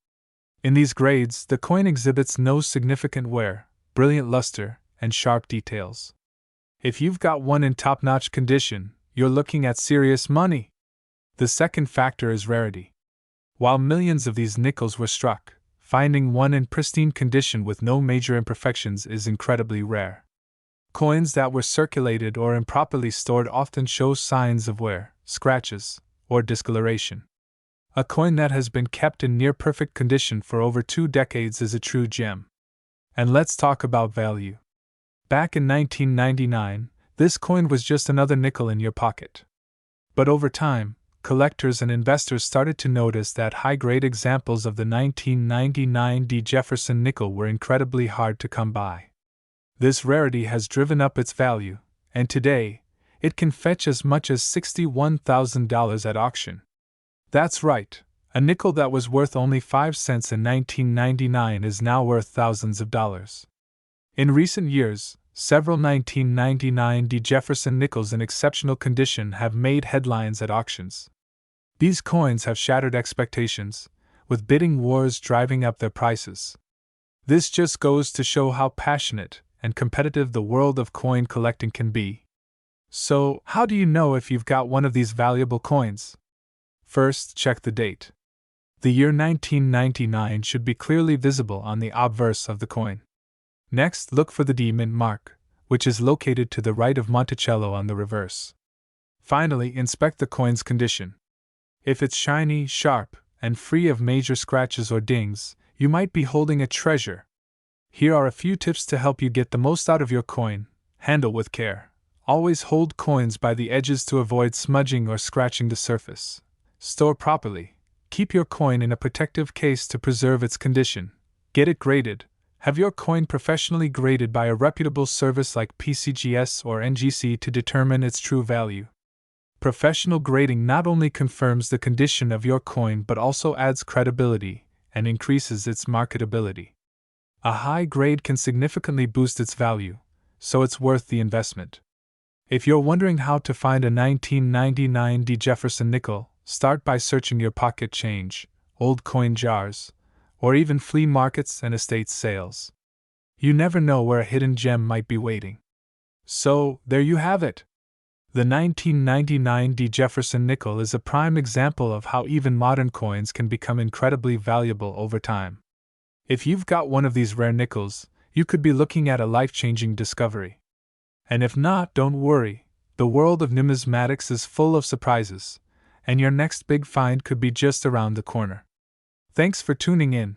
In these grades, the coin exhibits no significant wear, brilliant luster, and sharp details. If you've got one in top-notch condition, you're looking at serious money. The second factor is rarity. While millions of these nickels were struck, finding one in pristine condition with no major imperfections is incredibly rare. Coins that were circulated or improperly stored often show signs of wear, scratches, or discoloration. A coin that has been kept in near-perfect condition for over 2 decades is a true gem. And let's talk about value. Back in 1999, this coin was just another nickel in your pocket. But over time, collectors and investors started to notice that high-grade examples of the 1999 Jefferson nickel were incredibly hard to come by. This rarity has driven up its value, and today, it can fetch as much as $61,000 at auction. That's right, a nickel that was worth only 5 cents in 1999 is now worth thousands of dollars. In recent years, several 1999 Jefferson nickels in exceptional condition have made headlines at auctions. These coins have shattered expectations, with bidding wars driving up their prices. This just goes to show how passionate and competitive the world of coin collecting can be. So, how do you know if you've got one of these valuable coins? First, check the date. The year 1999 should be clearly visible on the obverse of the coin. Next, look for the mint mark, which is located to the right of Monticello on the reverse. Finally, inspect the coin's condition. If it's shiny, sharp, and free of major scratches or dings, you might be holding a treasure. Here are a few tips to help you get the most out of your coin. Handle with care. Always hold coins by the edges to avoid smudging or scratching the surface. Store properly. Keep your coin in a protective case to preserve its condition. Get it graded. Have your coin professionally graded by a reputable service like PCGS or NGC to determine its true value. Professional grading not only confirms the condition of your coin but also adds credibility and increases its marketability. A high grade can significantly boost its value, so it's worth the investment. If you're wondering how to find a 1999 Jefferson Nickel, start by searching your pocket change, old coin jars, or even flea markets and estate sales. You never know where a hidden gem might be waiting. So, there you have it. The 1999 Jefferson Nickel is a prime example of how even modern coins can become incredibly valuable over time. If you've got one of these rare nickels, you could be looking at a life-changing discovery. And if not, don't worry, the world of numismatics is full of surprises, and your next big find could be just around the corner. Thanks for tuning in.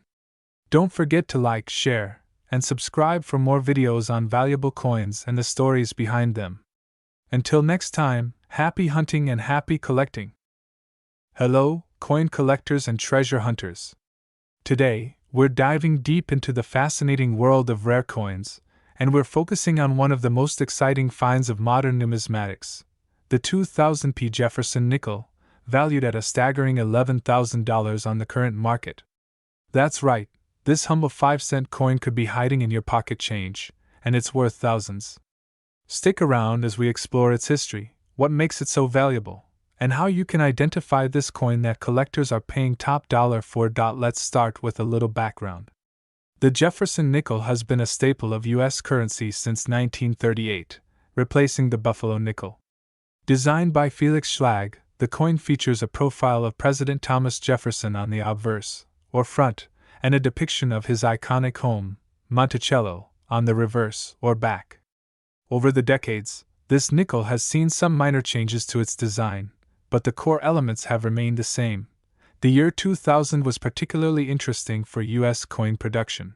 Don't forget to like, share, and subscribe for more videos on valuable coins and the stories behind them. Until next time, happy hunting and happy collecting. Hello, coin collectors and treasure hunters. Today, we're diving deep into the fascinating world of rare coins, and we're focusing on one of the most exciting finds of modern numismatics, the 2000p Jefferson Nickel, valued at a staggering $11,000 on the current market. That's right, this humble 5-cent coin could be hiding in your pocket change, and it's worth thousands. Stick around as we explore its history, what makes it so valuable, and how you can identify this coin that collectors are paying top dollar for. Let's start with a little background. The Jefferson nickel has been a staple of U.S. currency since 1938, replacing the Buffalo nickel. Designed by Felix Schlag, the coin features a profile of President Thomas Jefferson on the obverse, or front, and a depiction of his iconic home, Monticello, on the reverse, or back. Over the decades, this nickel has seen some minor changes to its design, but the core elements have remained the same. The year 2000 was particularly interesting for U.S. coin production.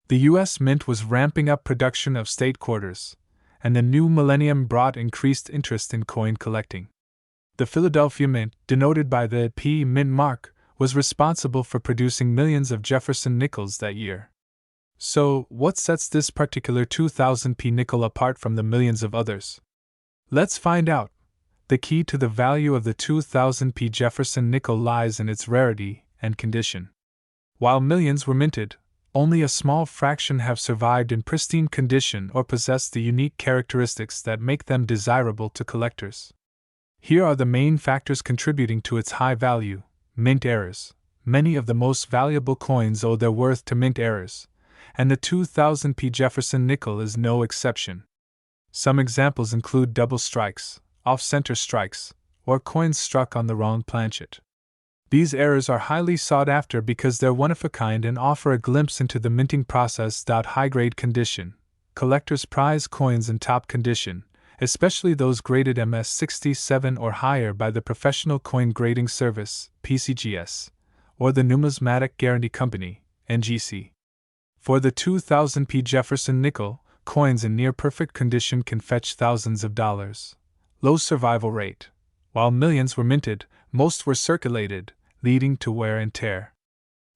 The U.S. Mint was ramping up production of state quarters, and the new millennium brought increased interest in coin collecting. The Philadelphia Mint, denoted by the P Mint mark, was responsible for producing millions of Jefferson nickels that year. So, what sets this particular 2000p nickel apart from the millions of others? Let's find out. The key to the value of the 2000p Jefferson nickel lies in its rarity and condition. While millions were minted, only a small fraction have survived in pristine condition or possess the unique characteristics that make them desirable to collectors. Here are the main factors contributing to its high value. Mint errors. Many of the most valuable coins owe their worth to mint errors, and the 2000p Jefferson nickel is no exception. Some examples include double strikes, off-center strikes, or coins struck on the wrong planchet. These errors are highly sought after because they're one of a kind and offer a glimpse into the minting process. High-grade condition. Collectors prize coins in top condition, especially those graded MS67 or higher by the Professional Coin Grading Service, PCGS, or the Numismatic Guarantee Company, NGC. For the 2000p Jefferson nickel, coins in near-perfect condition can fetch thousands of dollars. Low survival rate. While millions were minted, most were circulated, leading to wear and tear.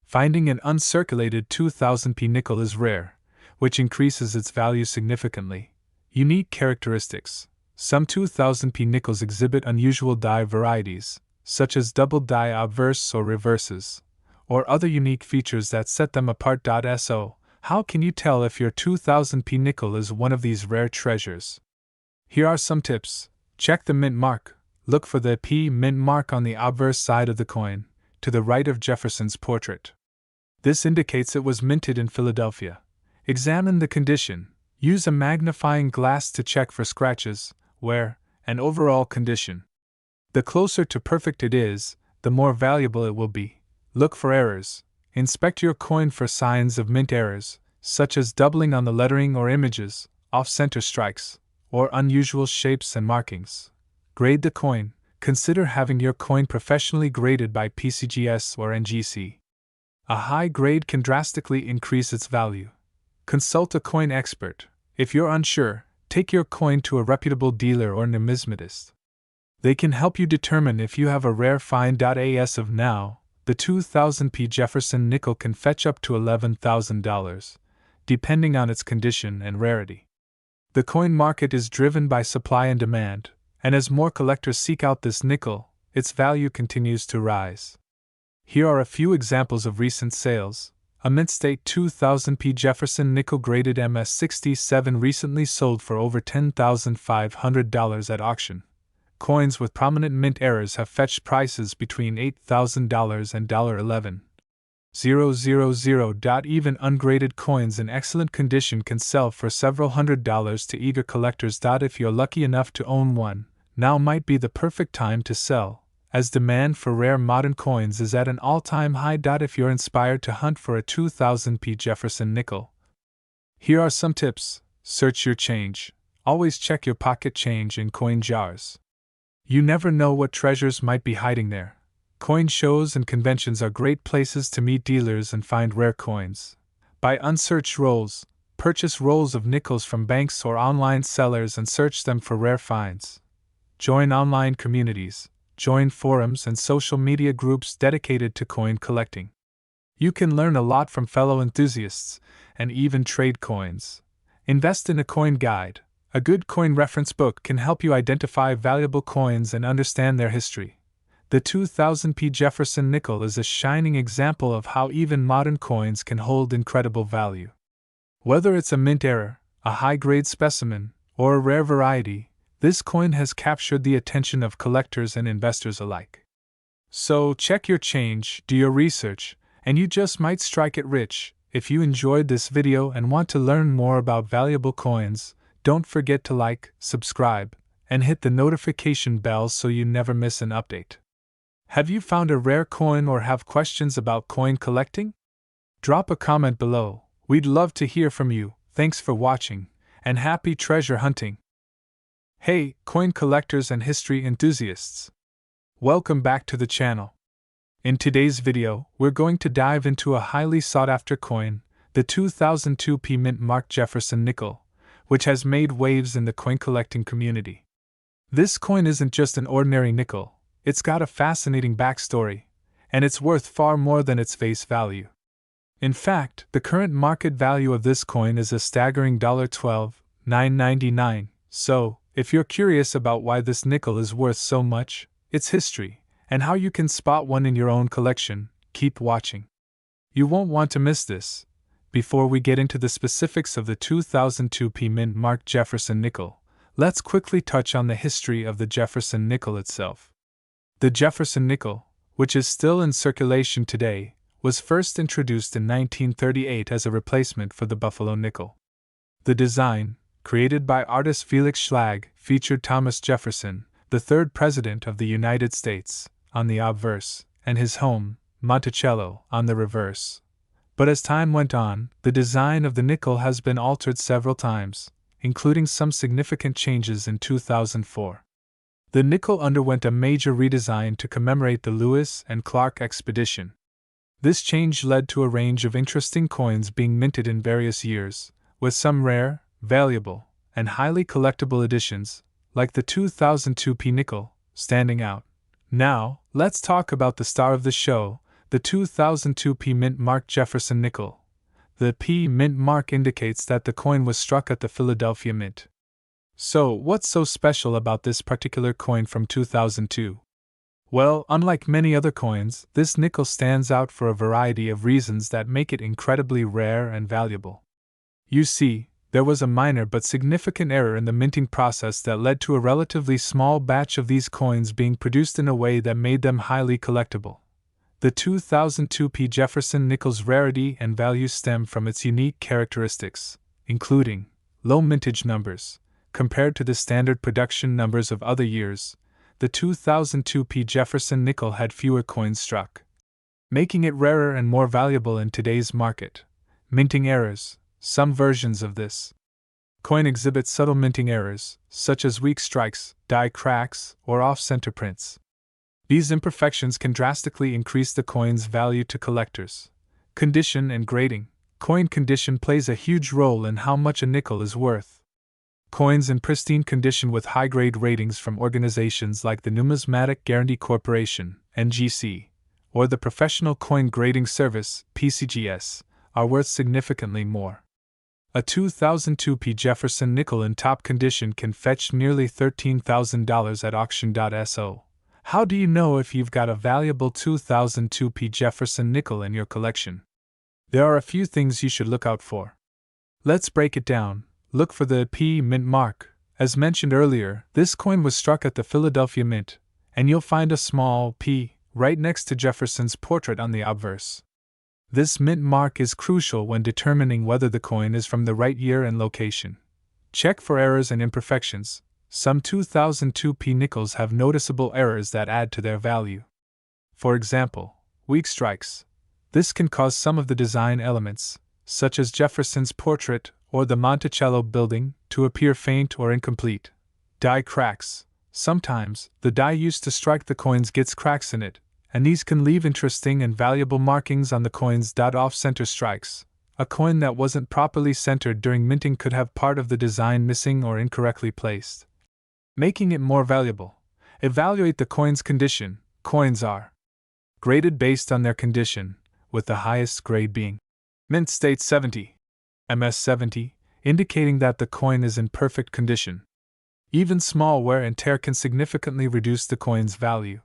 Finding an uncirculated 2000p nickel is rare, which increases its value significantly. Unique characteristics. Some 2000p nickels exhibit unusual die varieties, such as double die obverse or reverses, or other unique features that set them apart. So, how can you tell if your 2000p nickel is one of these rare treasures? Here are some tips. Check the mint mark. Look for the P mint mark on the obverse side of the coin, to the right of Jefferson's portrait. This indicates it was minted in Philadelphia. Examine the condition. Use a magnifying glass to check for scratches, wear, and overall condition. The closer to perfect it is, the more valuable it will be. Look for errors. Inspect your coin for signs of mint errors, such as doubling on the lettering or images, off-center strikes, or unusual shapes and markings. Grade the coin. Consider having your coin professionally graded by PCGS or NGC. A high grade can drastically increase its value. Consult a coin expert. If you're unsure, take your coin to a reputable dealer or numismatist. They can help you determine if you have a rare find. As of now, the 2000p Jefferson Nickel can fetch up to $11,000, depending on its condition and rarity. The coin market is driven by supply and demand, and as more collectors seek out this nickel, its value continues to rise. Here are a few examples of recent sales. A mint state 2000p Jefferson Nickel graded MS67 recently sold for over $10,500 at auction. Coins with prominent mint errors have fetched prices between $8,000 and $11,000. Even ungraded coins in excellent condition can sell for several $100s to eager collectors. If you're lucky enough to own one, now might be the perfect time to sell, as demand for rare modern coins is at an all-time high. If you're inspired to hunt for a 2000p Jefferson Nickel, here are some tips. Search your change. Always check your pocket change in coin jars. You never know what treasures might be hiding there. Coin shows and conventions are great places to meet dealers and find rare coins. Buy unsearched rolls. Purchase rolls of nickels from banks or online sellers and search them for rare finds. Join online communities. Join forums and social media groups dedicated to coin collecting. You can learn a lot from fellow enthusiasts and even trade coins. Invest in a coin guide. A good coin reference book can help you identify valuable coins and understand their history. The 2000p Jefferson Nickel is a shining example of how even modern coins can hold incredible value. Whether it's a mint error, a high-grade specimen, or a rare variety, this coin has captured the attention of collectors and investors alike. So check your change, do your research, and you just might strike it rich. If you enjoyed this video and want to learn more about valuable coins, don't forget to like, subscribe, and hit the notification bell so you never miss an update. Have you found a rare coin or have questions about coin collecting? Drop a comment below. We'd love to hear from you. Thanks for watching, and happy treasure hunting! Hey, coin collectors and history enthusiasts! Welcome back to the channel. In today's video, we're going to dive into a highly sought-after coin, the 2002p mint-marked Jefferson Nickel, which has made waves in the coin collecting community. This coin isn't just an ordinary nickel, it's got a fascinating backstory, and it's worth far more than its face value. In fact, the current market value of this coin is a staggering $12,999. So, if you're curious about why this nickel is worth so much, its history, and how you can spot one in your own collection, keep watching. You won't want to miss this. Before we get into the specifics of the 2002p mint-marked Jefferson Nickel, let's quickly touch on the history of the Jefferson Nickel itself. The Jefferson Nickel, which is still in circulation today, was first introduced in 1938 as a replacement for the Buffalo nickel. The design, created by artist Felix Schlag, featured Thomas Jefferson, the third President of the United States, on the obverse, and his home, Monticello, on the reverse. But as time went on, the design of the nickel has been altered several times, including some significant changes in 2004. The nickel underwent a major redesign to commemorate the Lewis and Clark expedition. This change led to a range of interesting coins being minted in various years, with some rare, valuable, and highly collectible editions, like the 2002p nickel, standing out. Now, let's talk about the star of the show, the 2002p mint-marked Jefferson Nickel. The P mint mark indicates that the coin was struck at the Philadelphia Mint. So, what's so special about this particular coin from 2002? Well, unlike many other coins, this nickel stands out for a variety of reasons that make it incredibly rare and valuable. You see, there was a minor but significant error in the minting process that led to a relatively small batch of these coins being produced in a way that made them highly collectible. The 2002p Jefferson Nickel's rarity and value stem from its unique characteristics, including low mintage numbers. Compared to the standard production numbers of other years, the 2002p Jefferson Nickel had fewer coins struck, making it rarer and more valuable in today's market. Minting errors. Some versions of this coin exhibit subtle minting errors, such as weak strikes, die cracks, or off-center prints. These imperfections can drastically increase the coin's value to collectors. Condition and grading. Coin condition plays a huge role in how much a nickel is worth. Coins in pristine condition with high-grade ratings from organizations like the Numismatic Guarantee Corporation, NGC, or the Professional Coin Grading Service, PCGS, are worth significantly more. A 2002 Jefferson Nickel in top condition can fetch nearly $13,000 at auction.so. How do you know if you've got a valuable 2002 Jefferson Nickel in your collection? There are a few things you should look out for. Let's break it down. Look for the P Mint mark. As mentioned earlier, this coin was struck at the Philadelphia Mint, and you'll find a small P right next to Jefferson's portrait on the obverse. This mint mark is crucial when determining whether the coin is from the right year and location. Check for errors and imperfections. Some 2002 nickels have noticeable errors that add to their value. For example, weak strikes. This can cause some of the design elements, such as Jefferson's portrait or the Monticello building, to appear faint or incomplete. Die cracks. Sometimes, the die used to strike the coins gets cracks in it, and these can leave interesting and valuable markings on the coins. Off-center strikes. A coin that wasn't properly centered during minting could have part of the design missing or incorrectly placed, making it more valuable. Evaluate the coin's condition. Coins are graded based on their condition, with the highest grade being Mint State 70, MS 70, indicating that the coin is in perfect condition. Even small wear and tear can significantly reduce the coin's value.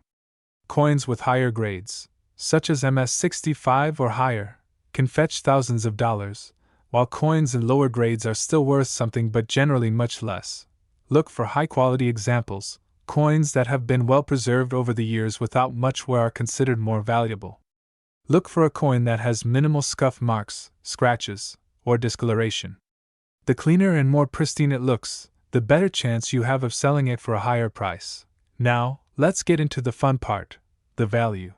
Coins with higher grades, such as MS 65 or higher, can fetch thousands of dollars, while coins in lower grades are still worth something but generally much less. Look for high-quality examples. Coins that have been well preserved over the years without much wear are considered more valuable. Look for a coin that has minimal scuff marks, scratches, or discoloration. The cleaner and more pristine it looks, the better chance you have of selling it for a higher price. Now, let's get into the fun part, the value.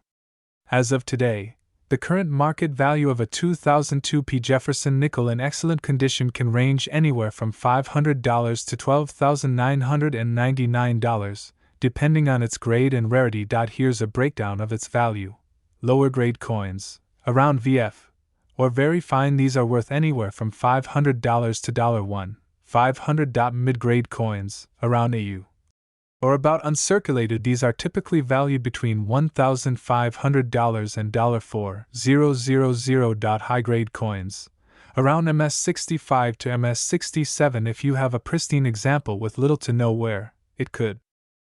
As of today, the current market value of a 2002 Jefferson Nickel in excellent condition can range anywhere from $500 to $12,999, depending on its grade and rarity. Here's a breakdown of its value. Lower grade coins, around VF, or very fine, these are worth anywhere from $500 to $1,500. Mid-grade coins, around AU, or about uncirculated, these are typically valued between $1,500 and $4,000. High-grade coins, around MS 65 to MS 67. If you have a pristine example with little to no wear, it could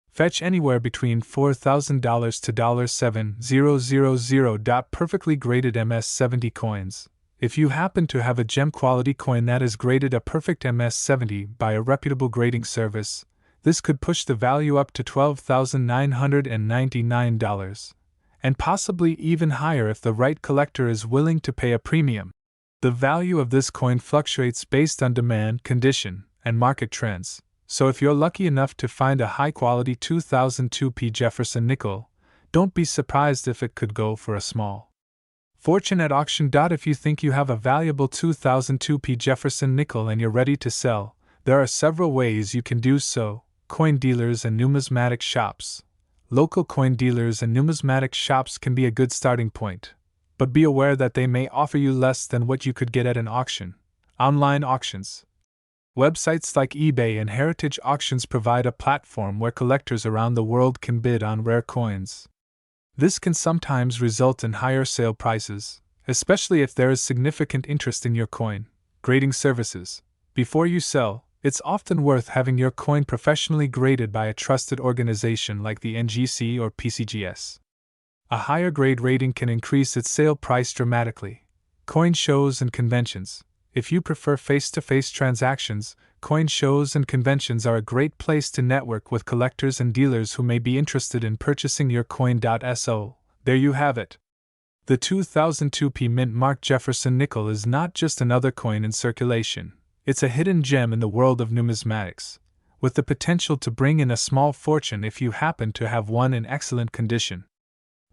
fetch anywhere between $4,000 to $7,000. Perfectly graded MS 70 coins. If you happen to have a gem quality coin that is graded a perfect MS 70 by a reputable grading service, this could push the value up to $12,999, and possibly even higher if the right collector is willing to pay a premium. The value of this coin fluctuates based on demand, condition, and market trends, so if you're lucky enough to find a high-quality 2002 Jefferson Nickel, don't be surprised if it could go for a small fortune at auction. If you think you have a valuable 2002 Jefferson Nickel and you're ready to sell, there are several ways you can do so. Coin dealers and numismatic shops. Local coin dealers and numismatic shops can be a good starting point, but be aware that they may offer you less than what you could get at an auction. Online auctions. Websites like eBay and Heritage Auctions provide a platform where collectors around the world can bid on rare coins. This can sometimes result in higher sale prices, especially if there is significant interest in your coin. Grading services. Before you sell, it's often worth having your coin professionally graded by a trusted organization like the NGC or PCGS. A higher grade rating can increase its sale price dramatically. Coin shows and conventions. If you prefer face-to-face transactions, coin shows and conventions are a great place to network with collectors and dealers who may be interested in purchasing your coin.so. There you have it. The 2002 Mint Mark Jefferson Nickel is not just another coin in circulation. It's a hidden gem in the world of numismatics, with the potential to bring in a small fortune if you happen to have one in excellent condition.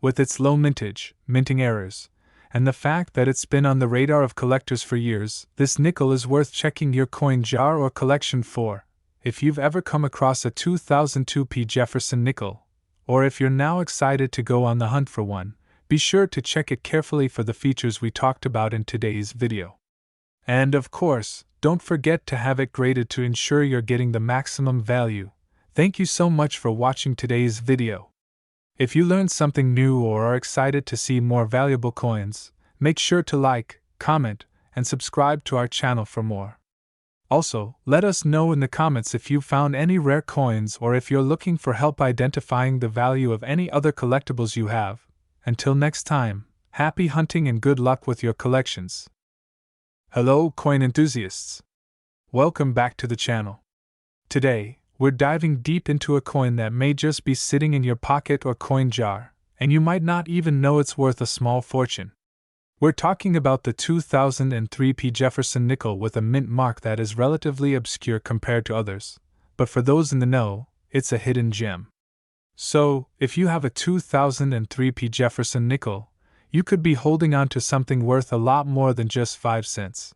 With its low mintage, minting errors, and the fact that it's been on the radar of collectors for years, this nickel is worth checking your coin jar or collection for. If you've ever come across a 2002 Jefferson Nickel, or if you're now excited to go on the hunt for one, be sure to check it carefully for the features we talked about in today's video. And of course, don't forget to have it graded to ensure you're getting the maximum value. Thank you so much for watching today's video. If you learned something new or are excited to see more valuable coins, make sure to like, comment, and subscribe to our channel for more. Also, let us know in the comments if you found any rare coins or if you're looking for help identifying the value of any other collectibles you have. Until next time, happy hunting and good luck with your collections. Hello, coin enthusiasts! Welcome back to the channel. Today, we're diving deep into a coin that may just be sitting in your pocket or coin jar, and you might not even know it's worth a small fortune. We're talking about the 2003 Jefferson Nickel with a mint mark that is relatively obscure compared to others, but for those in the know, it's a hidden gem. So, if you have a 2003 Jefferson Nickel, you could be holding on to something worth a lot more than just 5 cents.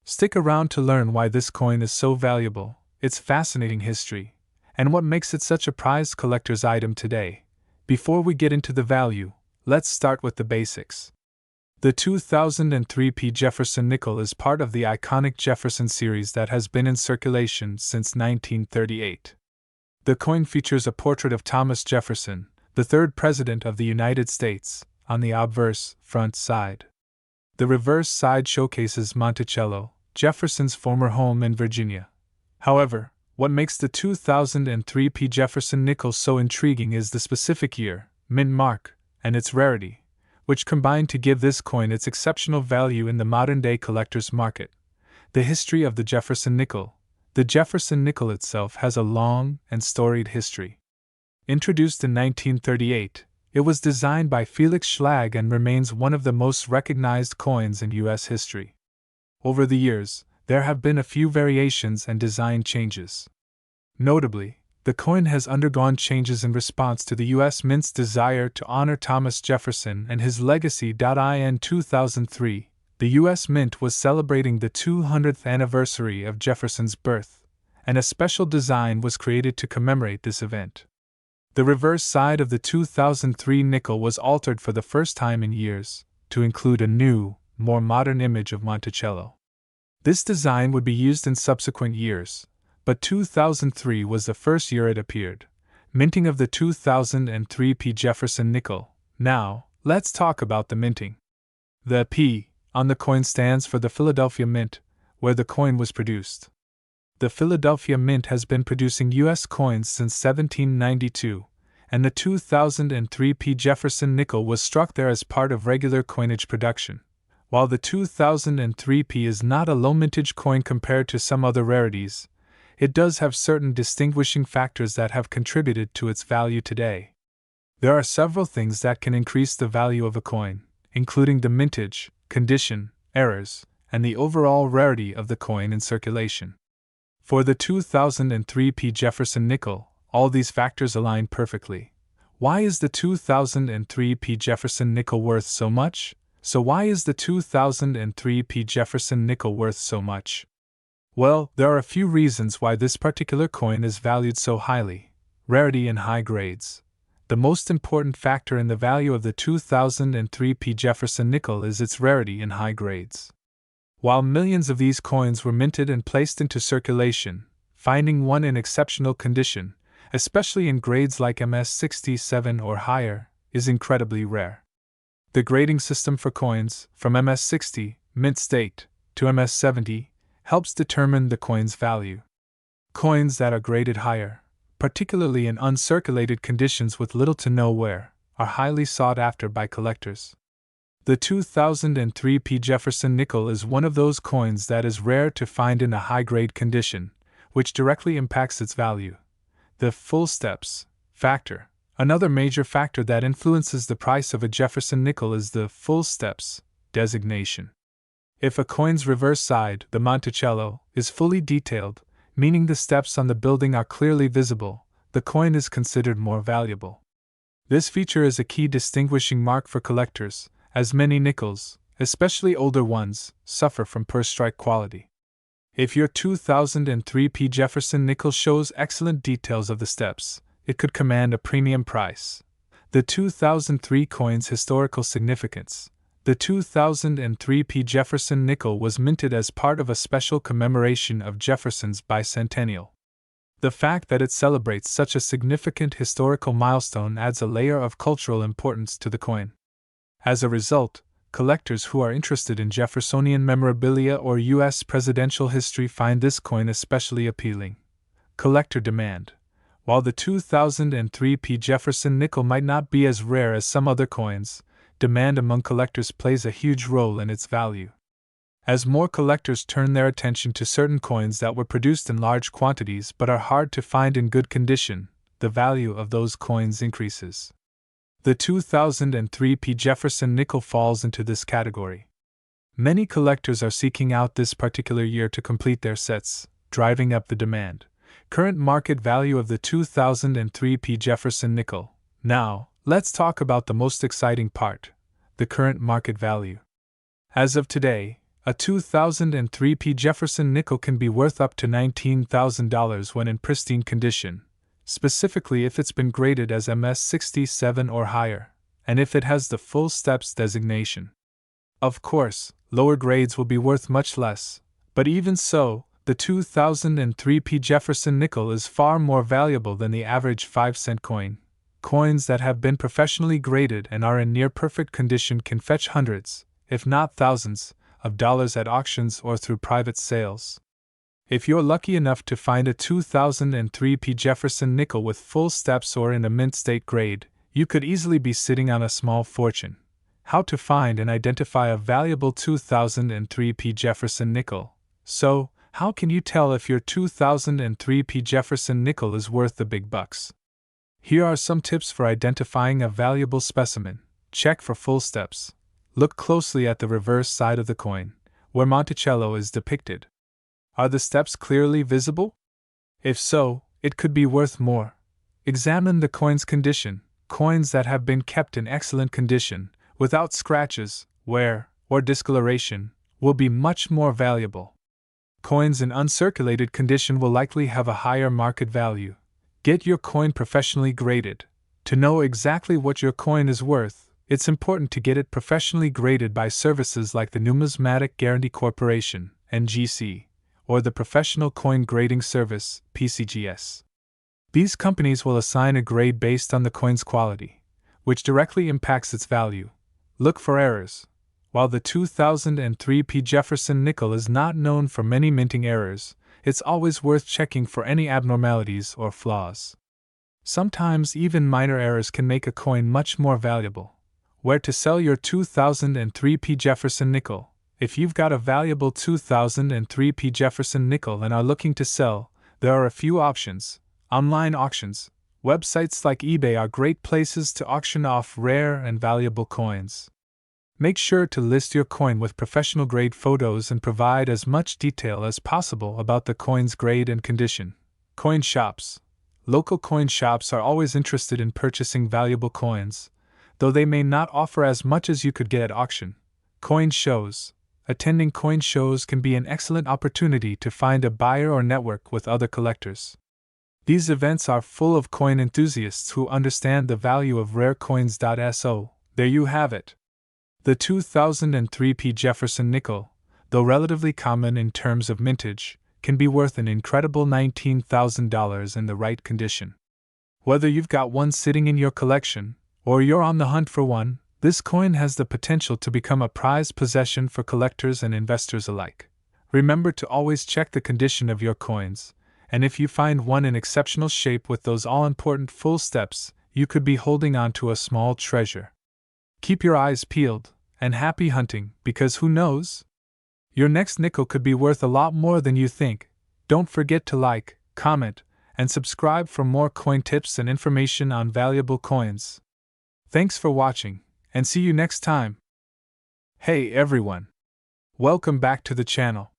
Stick around to learn why this coin is so valuable, its fascinating history, and what makes it such a prized collector's item today. Before we get into the value, let's start with the basics. The 2003 Jefferson Nickel is part of the iconic Jefferson series that has been in circulation since 1938. The coin features a portrait of Thomas Jefferson, the third President of the United States, on the obverse front side. The reverse side showcases Monticello, Jefferson's former home in Virginia. However, what makes the 2003 Jefferson Nickel so intriguing is the specific year, mint mark, and its rarity, which combine to give this coin its exceptional value in the modern-day collector's market. The history of the Jefferson Nickel. The Jefferson Nickel itself has a long and storied history. Introduced in 1938, it was designed by Felix Schlag and remains one of the most recognized coins in U.S. history. Over the years, there have been a few variations and design changes. Notably, the coin has undergone changes in response to the U.S. Mint's desire to honor Thomas Jefferson and his legacy. In 2003, the U.S. Mint was celebrating the 200th anniversary of Jefferson's birth, and a special design was created to commemorate this event. The reverse side of the 2003 nickel was altered for the first time in years, to include a new, more modern image of Monticello. This design would be used in subsequent years, but 2003 was the first year it appeared. Minting of the 2003 Jefferson Nickel. Now, let's talk about the minting. The P on the coin stands for the Philadelphia Mint, where the coin was produced. The Philadelphia Mint has been producing U.S. coins since 1792, and the 2003 Jefferson Nickel was struck there as part of regular coinage production. While the 2003 is not a low mintage coin compared to some other rarities, it does have certain distinguishing factors that have contributed to its value today. There are several things that can increase the value of a coin, including the mintage, condition, errors, and the overall rarity of the coin in circulation. For the 2003 Jefferson Nickel, all these factors align perfectly. Why is the 2003 Jefferson Nickel worth so much? So why is the 2003 Jefferson Nickel worth so much? Well, there are a few reasons why this particular coin is valued so highly. Rarity and high grades. The most important factor in the value of the 2003 Jefferson Nickel is its rarity and high grades. While millions of these coins were minted and placed into circulation, finding one in exceptional condition, especially in grades like MS67 or higher, is incredibly rare. The grading system for coins, from MS60, mint state, to MS70, helps determine the coin's value. Coins that are graded higher, particularly in uncirculated conditions with little to no wear, are highly sought after by collectors. The 2003 Jefferson Nickel is one of those coins that is rare to find in a high-grade condition, which directly impacts its value. The full steps factor. Another major factor that influences the price of a Jefferson Nickel is the full steps designation. If a coin's reverse side, the Monticello, is fully detailed, meaning the steps on the building are clearly visible, the coin is considered more valuable. This feature is a key distinguishing mark for collectors, as many nickels, especially older ones, suffer from per-strike quality. If your 2003 Jefferson Nickel shows excellent details of the steps, it could command a premium price. The 2003 coin's historical significance. The 2003 Jefferson Nickel was minted as part of a special commemoration of Jefferson's bicentennial. The fact that it celebrates such a significant historical milestone adds a layer of cultural importance to the coin. As a result, collectors who are interested in Jeffersonian memorabilia or U.S. presidential history find this coin especially appealing. Collector demand. While the 2003 Jefferson Nickel might not be as rare as some other coins, demand among collectors plays a huge role in its value. As more collectors turn their attention to certain coins that were produced in large quantities but are hard to find in good condition, the value of those coins increases. The 2003 Jefferson Nickel falls into this category. Many collectors are seeking out this particular year to complete their sets, driving up the demand. Current market value of the 2003 Jefferson Nickel. Now, let's talk about the most exciting part, the current market value. As of today, a 2003 Jefferson Nickel can be worth up to $19,000 when in pristine condition, specifically if it's been graded as MS67 or higher, and if it has the full steps designation. Of course, lower grades will be worth much less, but even so, the 2003 Jefferson Nickel is far more valuable than the average 5-cent coin. Coins that have been professionally graded and are in near-perfect condition can fetch hundreds, if not thousands, of dollars at auctions or through private sales. If you're lucky enough to find a 2003 Jefferson Nickel with full steps or in a mint state grade, you could easily be sitting on a small fortune. How to find and identify a valuable 2003 Jefferson Nickel? So, how can you tell if your 2003 Jefferson Nickel is worth the big bucks? Here are some tips for identifying a valuable specimen. Check for full steps. Look closely at the reverse side of the coin, where Monticello is depicted. Are the steps clearly visible? If so, it could be worth more. Examine the coin's condition. Coins that have been kept in excellent condition, without scratches, wear, or discoloration, will be much more valuable. Coins in uncirculated condition will likely have a higher market value. Get your coin professionally graded. To know exactly what your coin is worth, it's important to get it professionally graded by services like the Numismatic Guarantee Corporation, NGC, or the Professional Coin Grading Service, PCGS. These companies will assign a grade based on the coin's quality, which directly impacts its value. Look for errors. While the 2003 Jefferson Nickel is not known for many minting errors, it's always worth checking for any abnormalities or flaws. Sometimes even minor errors can make a coin much more valuable. Where to sell your 2003 Jefferson Nickel? If you've got a valuable 2003 Jefferson Nickel and are looking to sell, there are a few options. Online auctions. Websites like eBay are great places to auction off rare and valuable coins. Make sure to list your coin with professional grade photos and provide as much detail as possible about the coin's grade and condition. Coin shops. Local coin shops are always interested in purchasing valuable coins, though they may not offer as much as you could get at auction. Coin shows. Attending coin shows can be an excellent opportunity to find a buyer or network with other collectors. These events are full of coin enthusiasts who understand the value of rare coins. So, there you have it. The 2003 Jefferson Nickel, though relatively common in terms of mintage, can be worth an incredible $19,000 in the right condition. Whether you've got one sitting in your collection, or you're on the hunt for one, this coin has the potential to become a prized possession for collectors and investors alike. Remember to always check the condition of your coins, and if you find one in exceptional shape with those all-important full steps, you could be holding on to a small treasure. Keep your eyes peeled, and happy hunting, because who knows? Your next nickel could be worth a lot more than you think. Don't forget to like, comment, and subscribe for more coin tips and information on valuable coins. Thanks for watching, and see you next time. Hey everyone! Welcome back to the channel.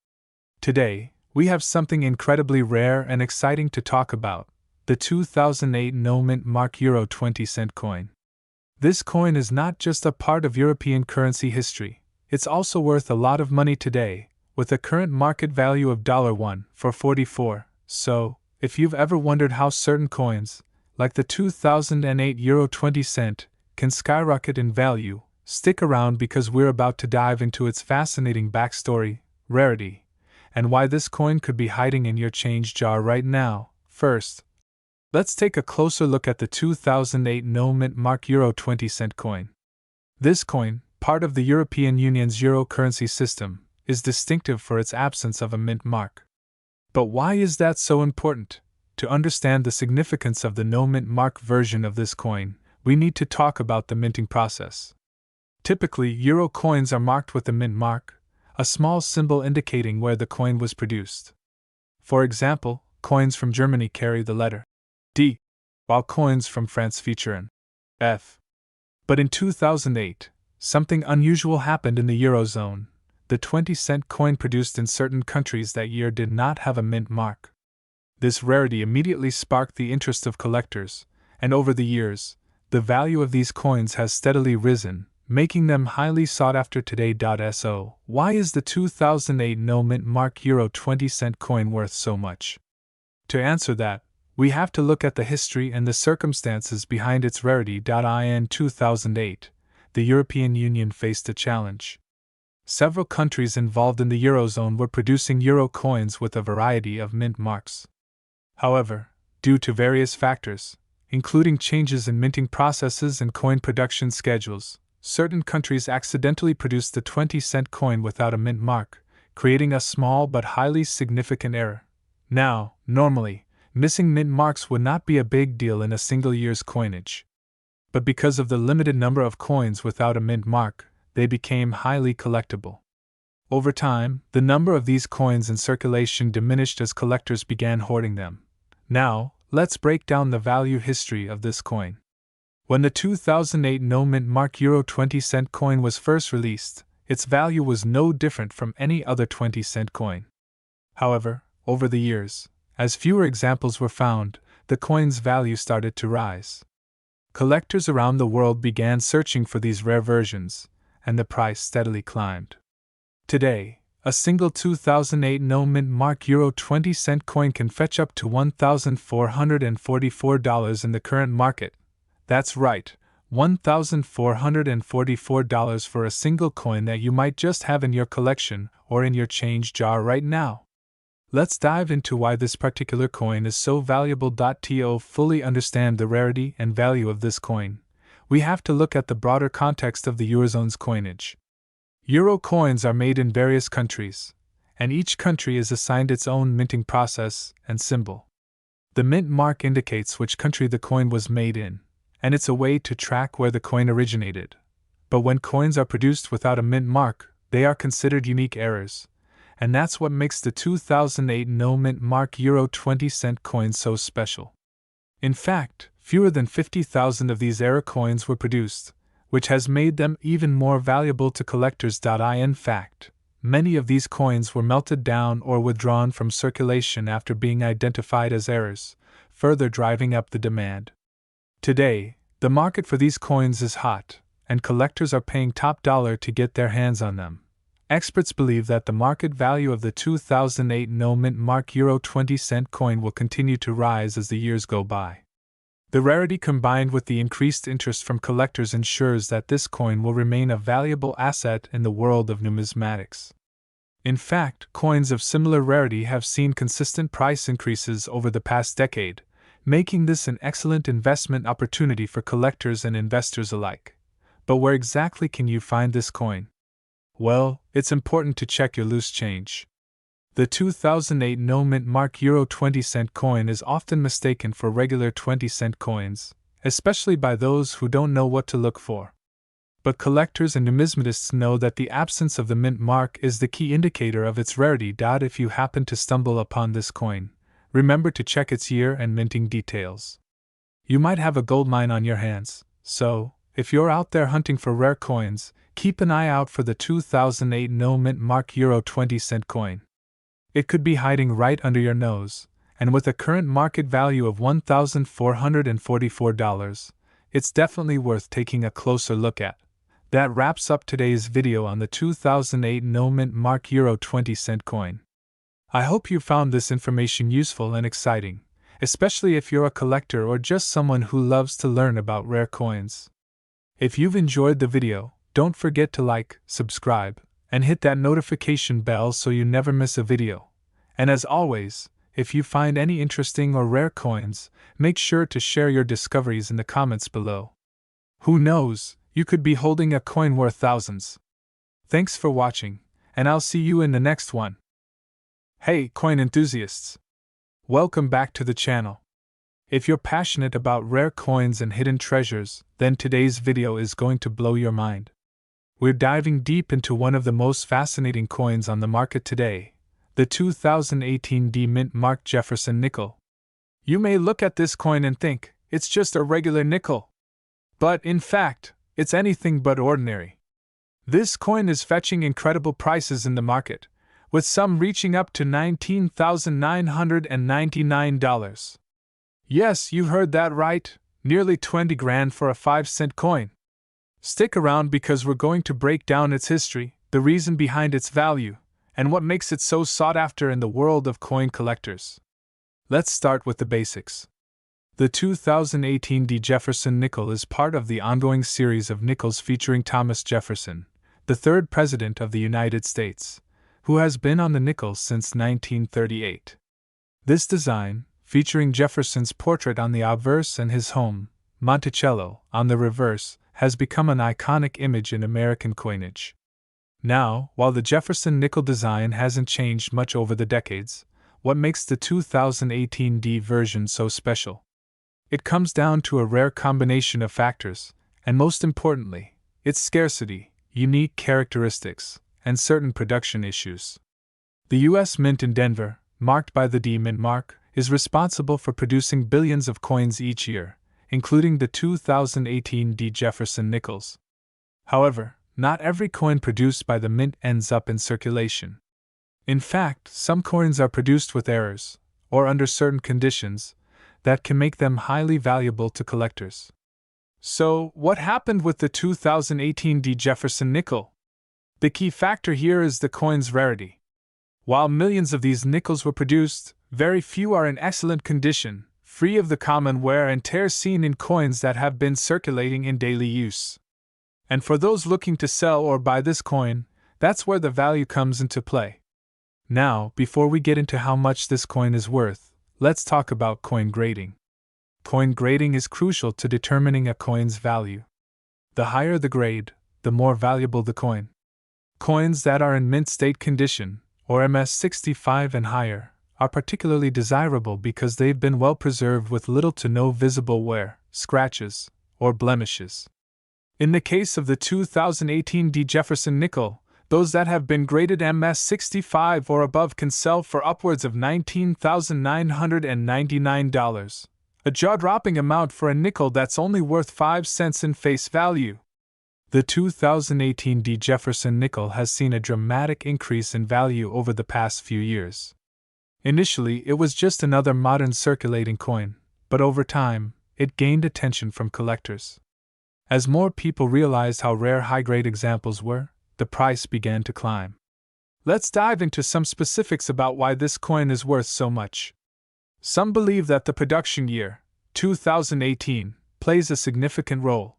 Today, we have something incredibly rare and exciting to talk about, the 2008 no-mint mark Euro 20-cent coin. This coin is not just a part of European currency history, it's also worth a lot of money today, with a current market value of $1 for 44. So, if you've ever wondered how certain coins, like the 2008 Euro 20 cent, can skyrocket in value, Stick around because we're about to dive into its fascinating backstory, rarity, and why this coin could be hiding in your change jar right now. First, let's take a closer look at the 2008 no-mint mark Euro 20-cent coin. This coin, part of the European Union's euro currency system, is distinctive for its absence of a mint mark. But why is that so important? To understand the significance of the no-mint mark version of this coin, we need to talk about the minting process. Typically, euro coins are marked with the mint mark, a small symbol indicating where the coin was produced. For example, coins from Germany carry the letter D, while coins from France feature an F. But in 2008, something unusual happened in the Eurozone. The 20-cent coin produced in certain countries that year did not have a mint mark. This rarity immediately sparked the interest of collectors, and over the years, the value of these coins has steadily risen, making them highly sought after today. So, why is the 2008 no mint mark Euro 20-cent coin worth so much? To answer that, we have to look at the history and the circumstances behind its rarity. In 2008, the European Union faced a challenge. Several countries involved in the Eurozone were producing euro coins with a variety of mint marks. However, due to various factors, including changes in minting processes and coin production schedules, certain countries accidentally produced the 20-cent coin without a mint mark, creating a small but highly significant error. Now, normally, missing mint marks would not be a big deal in a single year's coinage. But because of the limited number of coins without a mint mark, they became highly collectible. Over time, the number of these coins in circulation diminished as collectors began hoarding them. Now, let's break down the value history of this coin. When the 2008 no-mint mark Euro 20-cent coin was first released, its value was no different from any other 20-cent coin. However, over the years, as fewer examples were found, the coin's value started to rise. Collectors around the world began searching for these rare versions, and the price steadily climbed. Today, a single 2008 no-mint mark Euro 20-cent coin can fetch up to $1,444 in the current market. That's right, $1,444 for a single coin that you might just have in your collection or in your change jar right now. Let's dive into why this particular coin is so valuable. To fully understand the rarity and value of this coin, we have to look at the broader context of the Eurozone's coinage. Euro coins are made in various countries, and each country is assigned its own minting process and symbol. The mint mark indicates which country the coin was made in, and it's a way to track where the coin originated. But when coins are produced without a mint mark, they are considered unique errors, and that's what makes the 2008 no-mint mark Euro 20-cent coin so special. In fact, fewer than 50,000 of these error coins were produced, which has made them even more valuable to collectors. In fact, many of these coins were melted down or withdrawn from circulation after being identified as errors, further driving up the demand. Today, the market for these coins is hot, and collectors are paying top dollar to get their hands on them. Experts believe that the market value of the 2008 no-mint mark Euro 20-cent coin will continue to rise as the years go by. The rarity combined with the increased interest from collectors ensures that this coin will remain a valuable asset in the world of numismatics. In fact, coins of similar rarity have seen consistent price increases over the past decade, making this an excellent investment opportunity for collectors and investors alike. But where exactly can you find this coin? Well, it's important to check your loose change. The 2008 no-mint mark Euro 20-cent coin is often mistaken for regular 20-cent coins, especially by those who don't know what to look for. But collectors and numismatists know that the absence of the mint mark is the key indicator of its rarity. If you happen to stumble upon this coin, remember to check its year and minting details. You might have a goldmine on your hands, so, if you're out there hunting for rare coins, keep an eye out for the 2008 no-mint mark Euro 20-cent coin. It could be hiding right under your nose, and with a current market value of $1,444, it's definitely worth taking a closer look at. That wraps up today's video on the 2008 no-mint mark Euro 20-cent coin. I hope you found this information useful and exciting, especially if you're a collector or just someone who loves to learn about rare coins. If you've enjoyed the video, Don't forget to like, subscribe, and hit that notification bell so you never miss a video. And as always, if you find any interesting or rare coins, make sure to share your discoveries in the comments below. Who knows, you could be holding a coin worth thousands. Thanks for watching, and I'll see you in the next one. Hey, coin enthusiasts! Welcome back to the channel. If you're passionate about rare coins and hidden treasures, then today's video is going to blow your mind. We're diving deep into one of the most fascinating coins on the market today, the 2018 D-Mint marked Jefferson Nickel. You may look at this coin and think, it's just a regular nickel. But in fact, it's anything but ordinary. This coin is fetching incredible prices in the market, with some reaching up to $19,999. Yes, you heard that right, nearly 20 grand for a 5-cent coin. Stick around because we're going to break down its history, the reason behind its value, and what makes it so sought after in the world of coin collectors. Let's start with the basics. The 2018 Jefferson Nickel is part of the ongoing series of nickels featuring Thomas Jefferson, the third President of the United States, who has been on the nickel since 1938. This design, featuring Jefferson's portrait on the obverse and his home, Monticello, on the reverse, has become an iconic image in American coinage. Now, while the Jefferson nickel design hasn't changed much over the decades, what makes the 2018 D version so special? It comes down to a rare combination of factors, and most importantly, its scarcity, unique characteristics, and certain production issues. The U.S. Mint in Denver, marked by the D-Mint mark, is responsible for producing billions of coins each year, including the 2018 D Jefferson nickels. However, not every coin produced by the Mint ends up in circulation. In fact, some coins are produced with errors, or under certain conditions, that can make them highly valuable to collectors. So, what happened with the 2018 D Jefferson nickel? The key factor here is the coin's rarity. While millions of these nickels were produced, very few are in excellent condition, free of the common wear and tear seen in coins that have been circulating in daily use. And for those looking to sell or buy this coin, that's where the value comes into play. Now, before we get into how much this coin is worth, let's talk about coin grading. Coin grading is crucial to determining a coin's value. The higher the grade, the more valuable the coin. Coins that are in mint state condition, or MS65 and higher, are particularly desirable because they've been well preserved with little to no visible wear, scratches, or blemishes. In the case of the 2018 D Jefferson nickel, those that have been graded MS65 or above can sell for upwards of $19,999, a jaw-dropping amount for a nickel that's only worth 5 cents in face value. The 2018 D Jefferson nickel has seen a dramatic increase in value over the past few years. Initially, it was just another modern circulating coin, but over time, it gained attention from collectors. As more people realized how rare high-grade examples were, the price began to climb. Let's dive into some specifics about why this coin is worth so much. Some believe that the production year, 2018, plays a significant role.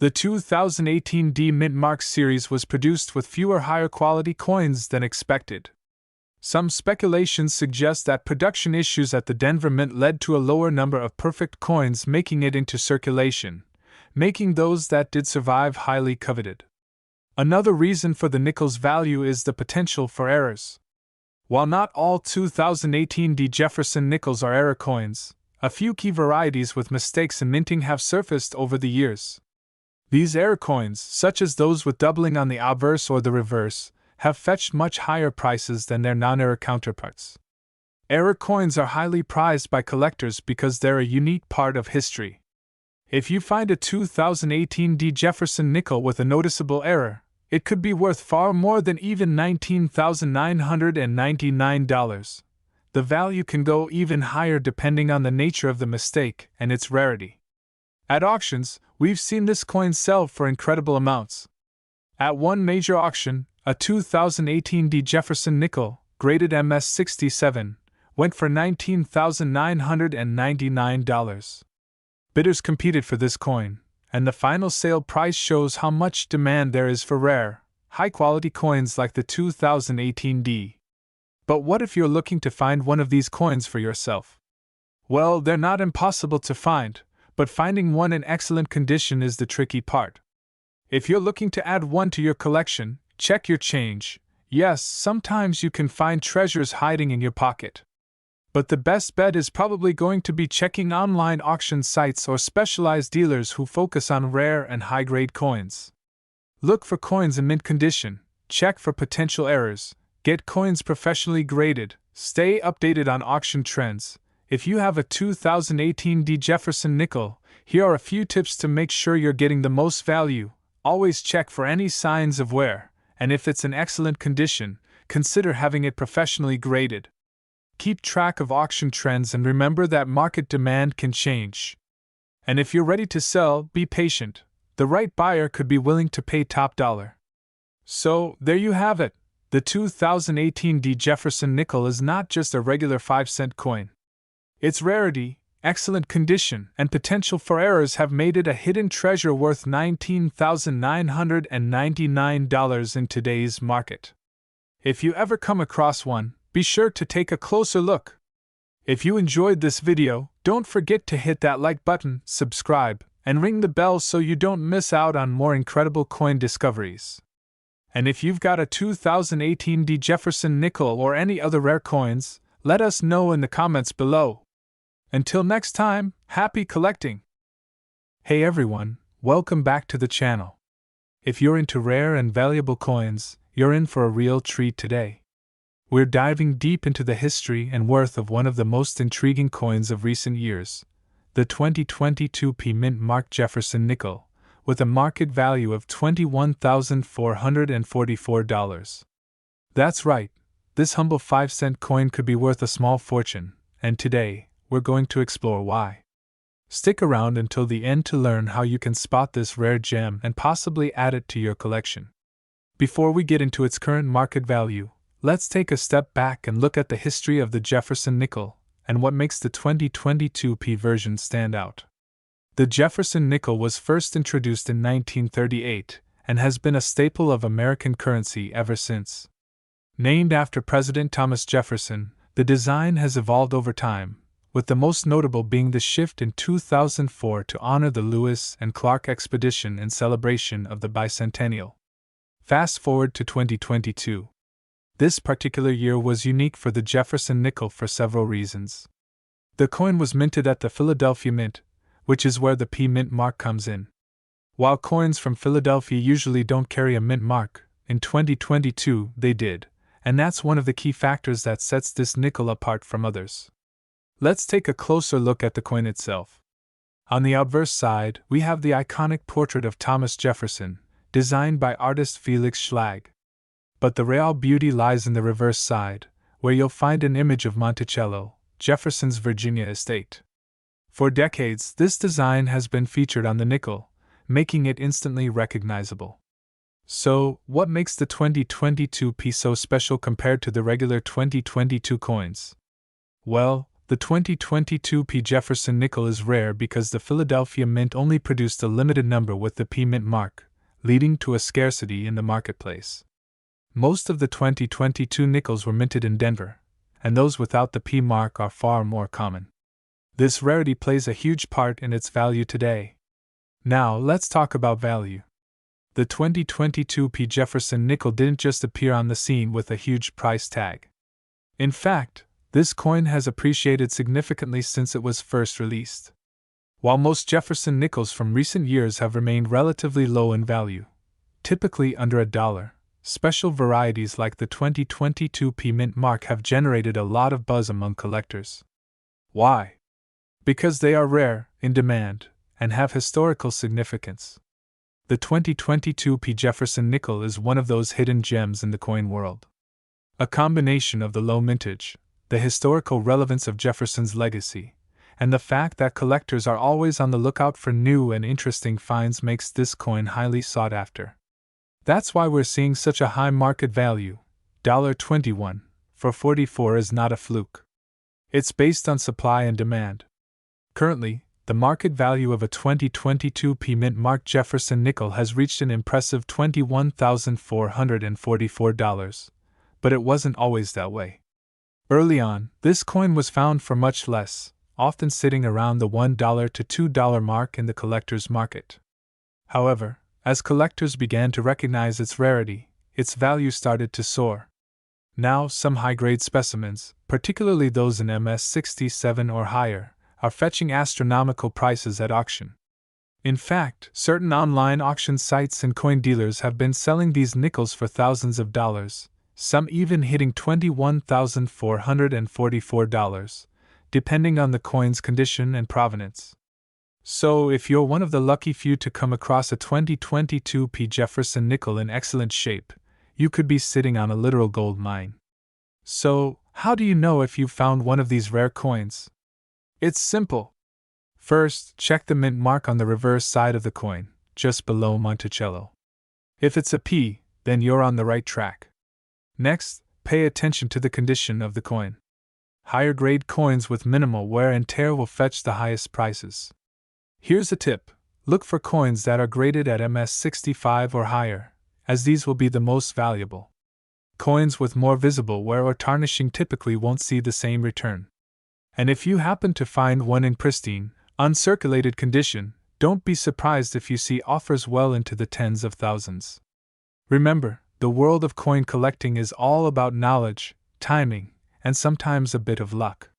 The 2018 D-Mint mark series was produced with fewer higher-quality coins than expected. Some speculations suggest that production issues at the Denver Mint led to a lower number of perfect coins making it into circulation, making those that did survive highly coveted. Another reason for the nickel's value is the potential for errors. While not all 2018 D Jefferson nickels are error coins, a few key varieties with mistakes in minting have surfaced over the years. These error coins, such as those with doubling on the obverse or the reverse, have fetched much higher prices than their non-error counterparts. Error coins are highly prized by collectors because they're a unique part of history. If you find a 2018 D Jefferson nickel with a noticeable error, it could be worth far more than even $19,999. The value can go even higher depending on the nature of the mistake and its rarity. At auctions, we've seen this coin sell for incredible amounts. At one major auction, a 2018 D Jefferson nickel, graded MS67, went for $19,999. Bidders competed for this coin, and the final sale price shows how much demand there is for rare, high-quality coins like the 2018D. But what if you're looking to find one of these coins for yourself? Well, they're not impossible to find, but finding one in excellent condition is the tricky part. If you're looking to add one to your collection, check your change. Yes, sometimes you can find treasures hiding in your pocket. But the best bet is probably going to be checking online auction sites or specialized dealers who focus on rare and high-grade coins. Look for coins in mint condition, check for potential errors, get coins professionally graded, stay updated on auction trends. If you have a 2018D Jefferson Nickel, here are a few tips to make sure you're getting the most value. Always check for any signs of wear, and if it's in excellent condition, consider having it professionally graded. Keep track of auction trends and remember that market demand can change. And if you're ready to sell, be patient. The right buyer could be willing to pay top dollar. So, there you have it. The 2018D Jefferson Nickel is not just a regular 5-cent coin. Its rarity, excellent condition, and potential for errors have made it a hidden treasure worth $19,999 in today's market. If you ever come across one, be sure to take a closer look. If you enjoyed this video, don't forget to hit that like button, subscribe, and ring the bell so you don't miss out on more incredible coin discoveries. And if you've got a 2018D Jefferson Nickel or any other rare coins, let us know in the comments below. Until next time, happy collecting! Hey everyone, welcome back to the channel. If you're into rare and valuable coins, you're in for a real treat today. We're diving deep into the history and worth of one of the most intriguing coins of recent years, the 2022 P Mint Mark Jefferson Nickel, with a market value of $21,444. That's right, this humble 5-cent coin could be worth a small fortune, and today, we're going to explore why. Stick around until the end to learn how you can spot this rare gem and possibly add it to your collection. Before we get into its current market value, let's take a step back and look at the history of the Jefferson Nickel and what makes the 2022 P version stand out. The Jefferson Nickel was first introduced in 1938 and has been a staple of American currency ever since. Named after President Thomas Jefferson, the design has evolved over time, with the most notable being the shift in 2004 to honor the Lewis and Clark expedition in celebration of the bicentennial. Fast forward to 2022. This particular year was unique for the Jefferson Nickel for several reasons. The coin was minted at the Philadelphia Mint, which is where the P Mint mark comes in. While coins from Philadelphia usually don't carry a mint mark, in 2022 they did, and that's one of the key factors that sets this nickel apart from others. Let's take a closer look at the coin itself. On the obverse side, we have the iconic portrait of Thomas Jefferson, designed by artist Felix Schlag. But the real beauty lies in the reverse side, where you'll find an image of Monticello, Jefferson's Virginia estate. For decades, this design has been featured on the nickel, making it instantly recognizable. So, what makes the 2022 P so special compared to the regular 2022 coins? Well, the 2022 P Jefferson Nickel is rare because the Philadelphia Mint only produced a limited number with the P Mint mark, leading to a scarcity in the marketplace. Most of the 2022 nickels were minted in Denver, and those without the P mark are far more common. This rarity plays a huge part in its value today. Now, let's talk about value. The 2022 P Jefferson Nickel didn't just appear on the scene with a huge price tag. In fact, this coin has appreciated significantly since it was first released. While most Jefferson Nickels from recent years have remained relatively low in value, typically under $1, special varieties like the 2022 P Mint mark have generated a lot of buzz among collectors. Why? Because they are rare, in demand, and have historical significance. The 2022 P Jefferson Nickel is one of those hidden gems in the coin world. A combination of the low mintage, the historical relevance of Jefferson's legacy, and the fact that collectors are always on the lookout for new and interesting finds makes this coin highly sought after. That's why we're seeing such a high market value. $21 for 44 is not a fluke. It's based on supply and demand. Currently, the market value of a 2022 Mint marked Jefferson Nickel has reached an impressive $21,444. But it wasn't always that way. Early on, this coin was found for much less, often sitting around the $1 to $2 mark in the collector's market. However, as collectors began to recognize its rarity, its value started to soar. Now, some high-grade specimens, particularly those in MS67 or higher, are fetching astronomical prices at auction. In fact, certain online auction sites and coin dealers have been selling these nickels for thousands of dollars, some even hitting $21,444, depending on the coin's condition and provenance. So, if you're one of the lucky few to come across a 2022 Jefferson Nickel in excellent shape, you could be sitting on a literal gold mine. So, how do you know if you've found one of these rare coins? It's simple. First, check the mint mark on the reverse side of the coin, just below Monticello. If it's a P, then you're on the right track. Next, pay attention to the condition of the coin. Higher grade coins with minimal wear and tear will fetch the highest prices. Here's a tip: look for coins that are graded at MS65 or higher, as these will be the most valuable. Coins with more visible wear or tarnishing typically won't see the same return. And if you happen to find one in pristine, uncirculated condition, don't be surprised if you see offers well into the tens of thousands. Remember, the world of coin collecting is all about knowledge, timing, and sometimes a bit of luck.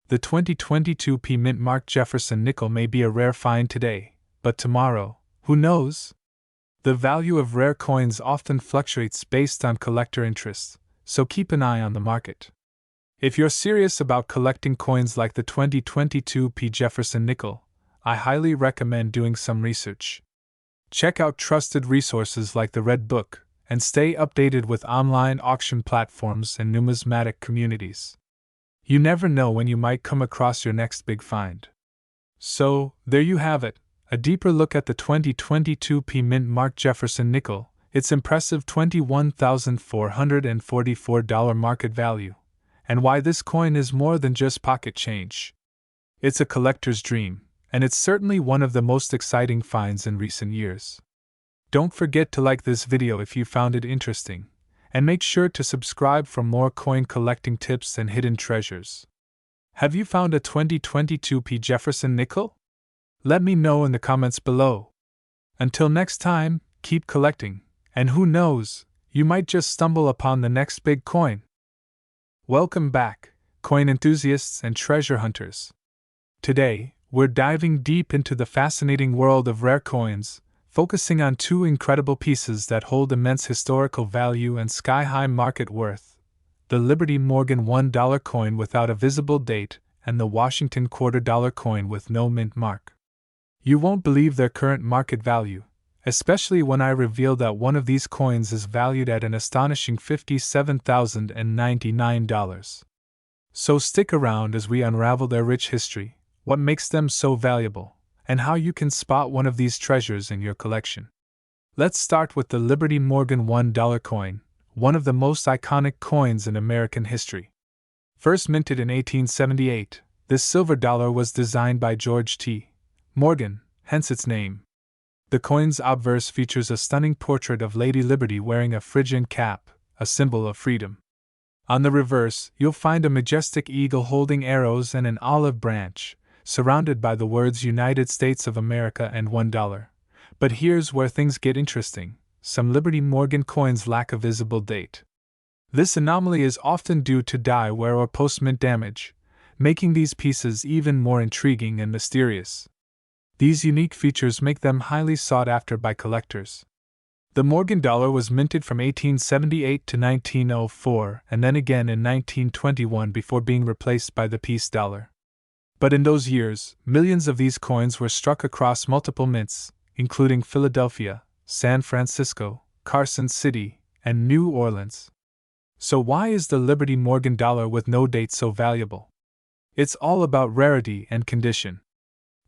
The 2022 Mint marked Jefferson Nickel may be a rare find today, but tomorrow, who knows? The value of rare coins often fluctuates based on collector interest, so keep an eye on the market. If you're serious about collecting coins like the 2022 Jefferson Nickel, I highly recommend doing some research. Check out trusted resources like the Red Book, and stay updated with online auction platforms and numismatic communities. You never know when you might come across your next big find. So, there you have it, a deeper look at the 2022 Mint marked Jefferson Nickel, its impressive $21,444 market value, and why this coin is more than just pocket change. It's a collector's dream, and it's certainly one of the most exciting finds in recent years. Don't forget to like this video if you found it interesting, and make sure to subscribe for more coin collecting tips and hidden treasures. Have you found a 2022 Jefferson Nickel? Let me know in the comments below. Until next time, keep collecting, and who knows, you might just stumble upon the next big coin. Welcome back, coin enthusiasts and treasure hunters. Today, we're diving deep into the fascinating world of rare coins, focusing on two incredible pieces that hold immense historical value and sky-high market worth: the Liberty Morgan $1 coin without a visible date and the Washington $quarter coin with no mint mark. You won't believe their current market value, especially when I reveal that one of these coins is valued at an astonishing $57,099. So stick around as we unravel their rich history, what makes them so valuable, and how you can spot one of these treasures in your collection. Let's start with the Liberty Morgan $1 coin, one of the most iconic coins in American history. First minted in 1878, this silver dollar was designed by George T. Morgan, hence its name. The coin's obverse features a stunning portrait of Lady Liberty wearing a Phrygian cap, a symbol of freedom. On the reverse, you'll find a majestic eagle holding arrows and an olive branch, surrounded by the words United States of America and $1. But here's where things get interesting: some Liberty Morgan coins lack a visible date. This anomaly is often due to die wear or post-mint damage, making these pieces even more intriguing and mysterious. These unique features make them highly sought after by collectors. The Morgan dollar was minted from 1878 to 1904 and then again in 1921 before being replaced by the peace dollar. But in those years, millions of these coins were struck across multiple mints, including Philadelphia, San Francisco, Carson City, and New Orleans. So why is the Liberty Morgan dollar with no date so valuable? It's all about rarity and condition.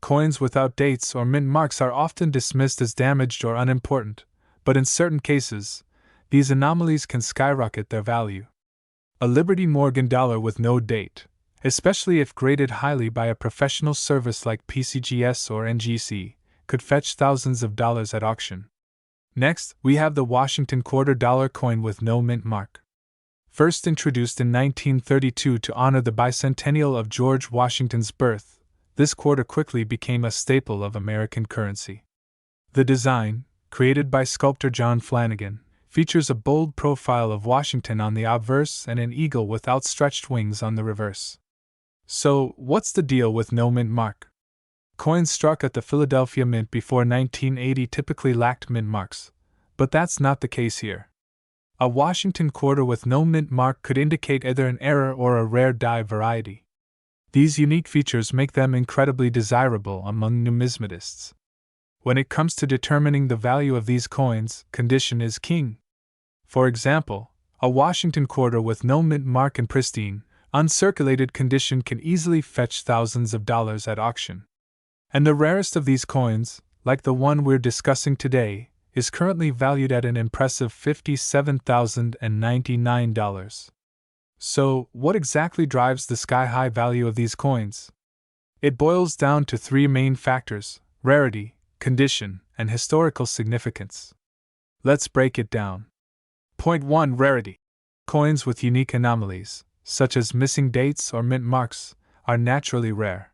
Coins without dates or mint marks are often dismissed as damaged or unimportant, but in certain cases, these anomalies can skyrocket their value. A Liberty Morgan dollar with no date, especially if graded highly by a professional service like PCGS or NGC, could fetch thousands of dollars at auction. Next, we have the Washington $quarter coin with no mint mark. First introduced in 1932 to honor the bicentennial of George Washington's birth, this quarter quickly became a staple of American currency. The design, created by sculptor John Flanagan, features a bold profile of Washington on the obverse and an eagle with outstretched wings on the reverse. So, what's the deal with no mint mark? Coins struck at the Philadelphia Mint before 1980 typically lacked mint marks, but that's not the case here. A Washington quarter with no mint mark could indicate either an error or a rare die variety. These unique features make them incredibly desirable among numismatists. When it comes to determining the value of these coins, condition is king. For example, a Washington quarter with no mint mark in pristine, uncirculated condition can easily fetch thousands of dollars at auction. And the rarest of these coins, like the one we're discussing today, is currently valued at an impressive $57,099. So, what exactly drives the sky-high value of these coins? It boils down to three main factors: rarity, condition, and historical significance. Let's break it down. Point 1. Rarity. Coins with unique anomalies, such as missing dates or mint marks, are naturally rare.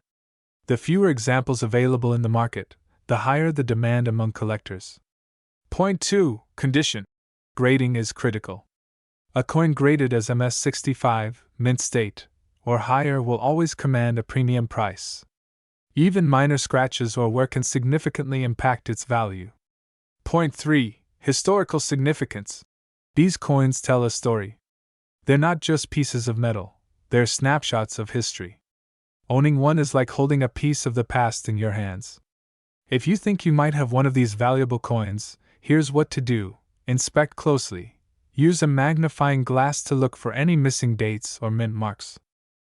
The fewer examples available in the market, the higher the demand among collectors. Point 2. Condition. Grading is critical. A coin graded as MS65, mint state, or higher will always command a premium price. Even minor scratches or wear can significantly impact its value. Point 3. Historical significance. These coins tell a story. They're not just pieces of metal, they're snapshots of history. Owning one is like holding a piece of the past in your hands. If you think you might have one of these valuable coins, here's what to do: inspect closely. Use a magnifying glass to look for any missing dates or mint marks.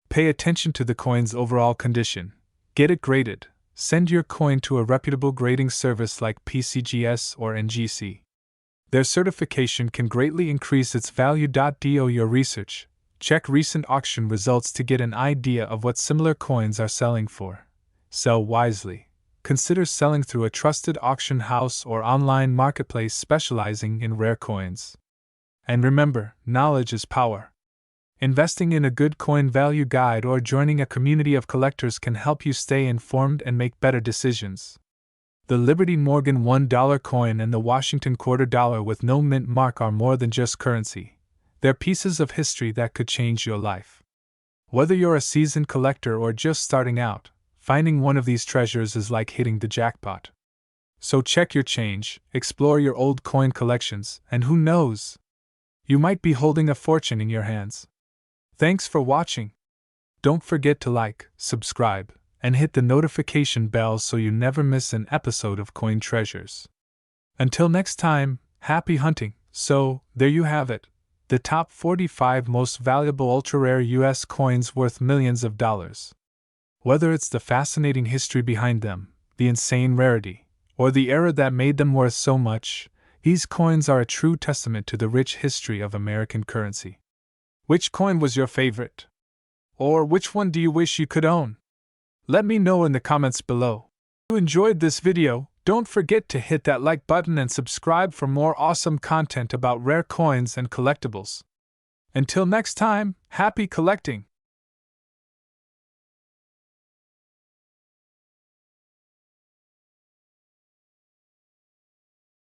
Pay attention to the coin's overall condition. Get it graded. Send your coin to a reputable grading service like PCGS or NGC. Their certification can greatly increase its value. Do your research. Check recent auction results to get an idea of what similar coins are selling for. Sell wisely. Consider selling through a trusted auction house or online marketplace specializing in rare coins. And remember, knowledge is power. Investing in a good coin value guide or joining a community of collectors can help you stay informed and make better decisions. The Liberty Morgan $1 coin and the Washington $quarter with no mint mark are more than just currency. They're pieces of history that could change your life. Whether you're a seasoned collector or just starting out, finding one of these treasures is like hitting the jackpot. So check your change, explore your old coin collections, and who knows? You might be holding a fortune in your hands. Thanks for watching. Don't forget to like, subscribe, and hit the notification bell so you never miss an episode of Coin Treasures. Until next time, happy hunting. So, there you have it. The top 45 most valuable ultra-rare US coins worth millions of dollars. Whether it's the fascinating history behind them, the insane rarity, or the era that made them worth so much, these coins are a true testament to the rich history of American currency. Which coin was your favorite? Or which one do you wish you could own? Let me know in the comments below. If you enjoyed this video, don't forget to hit that like button and subscribe for more awesome content about rare coins and collectibles. Until next time, happy collecting!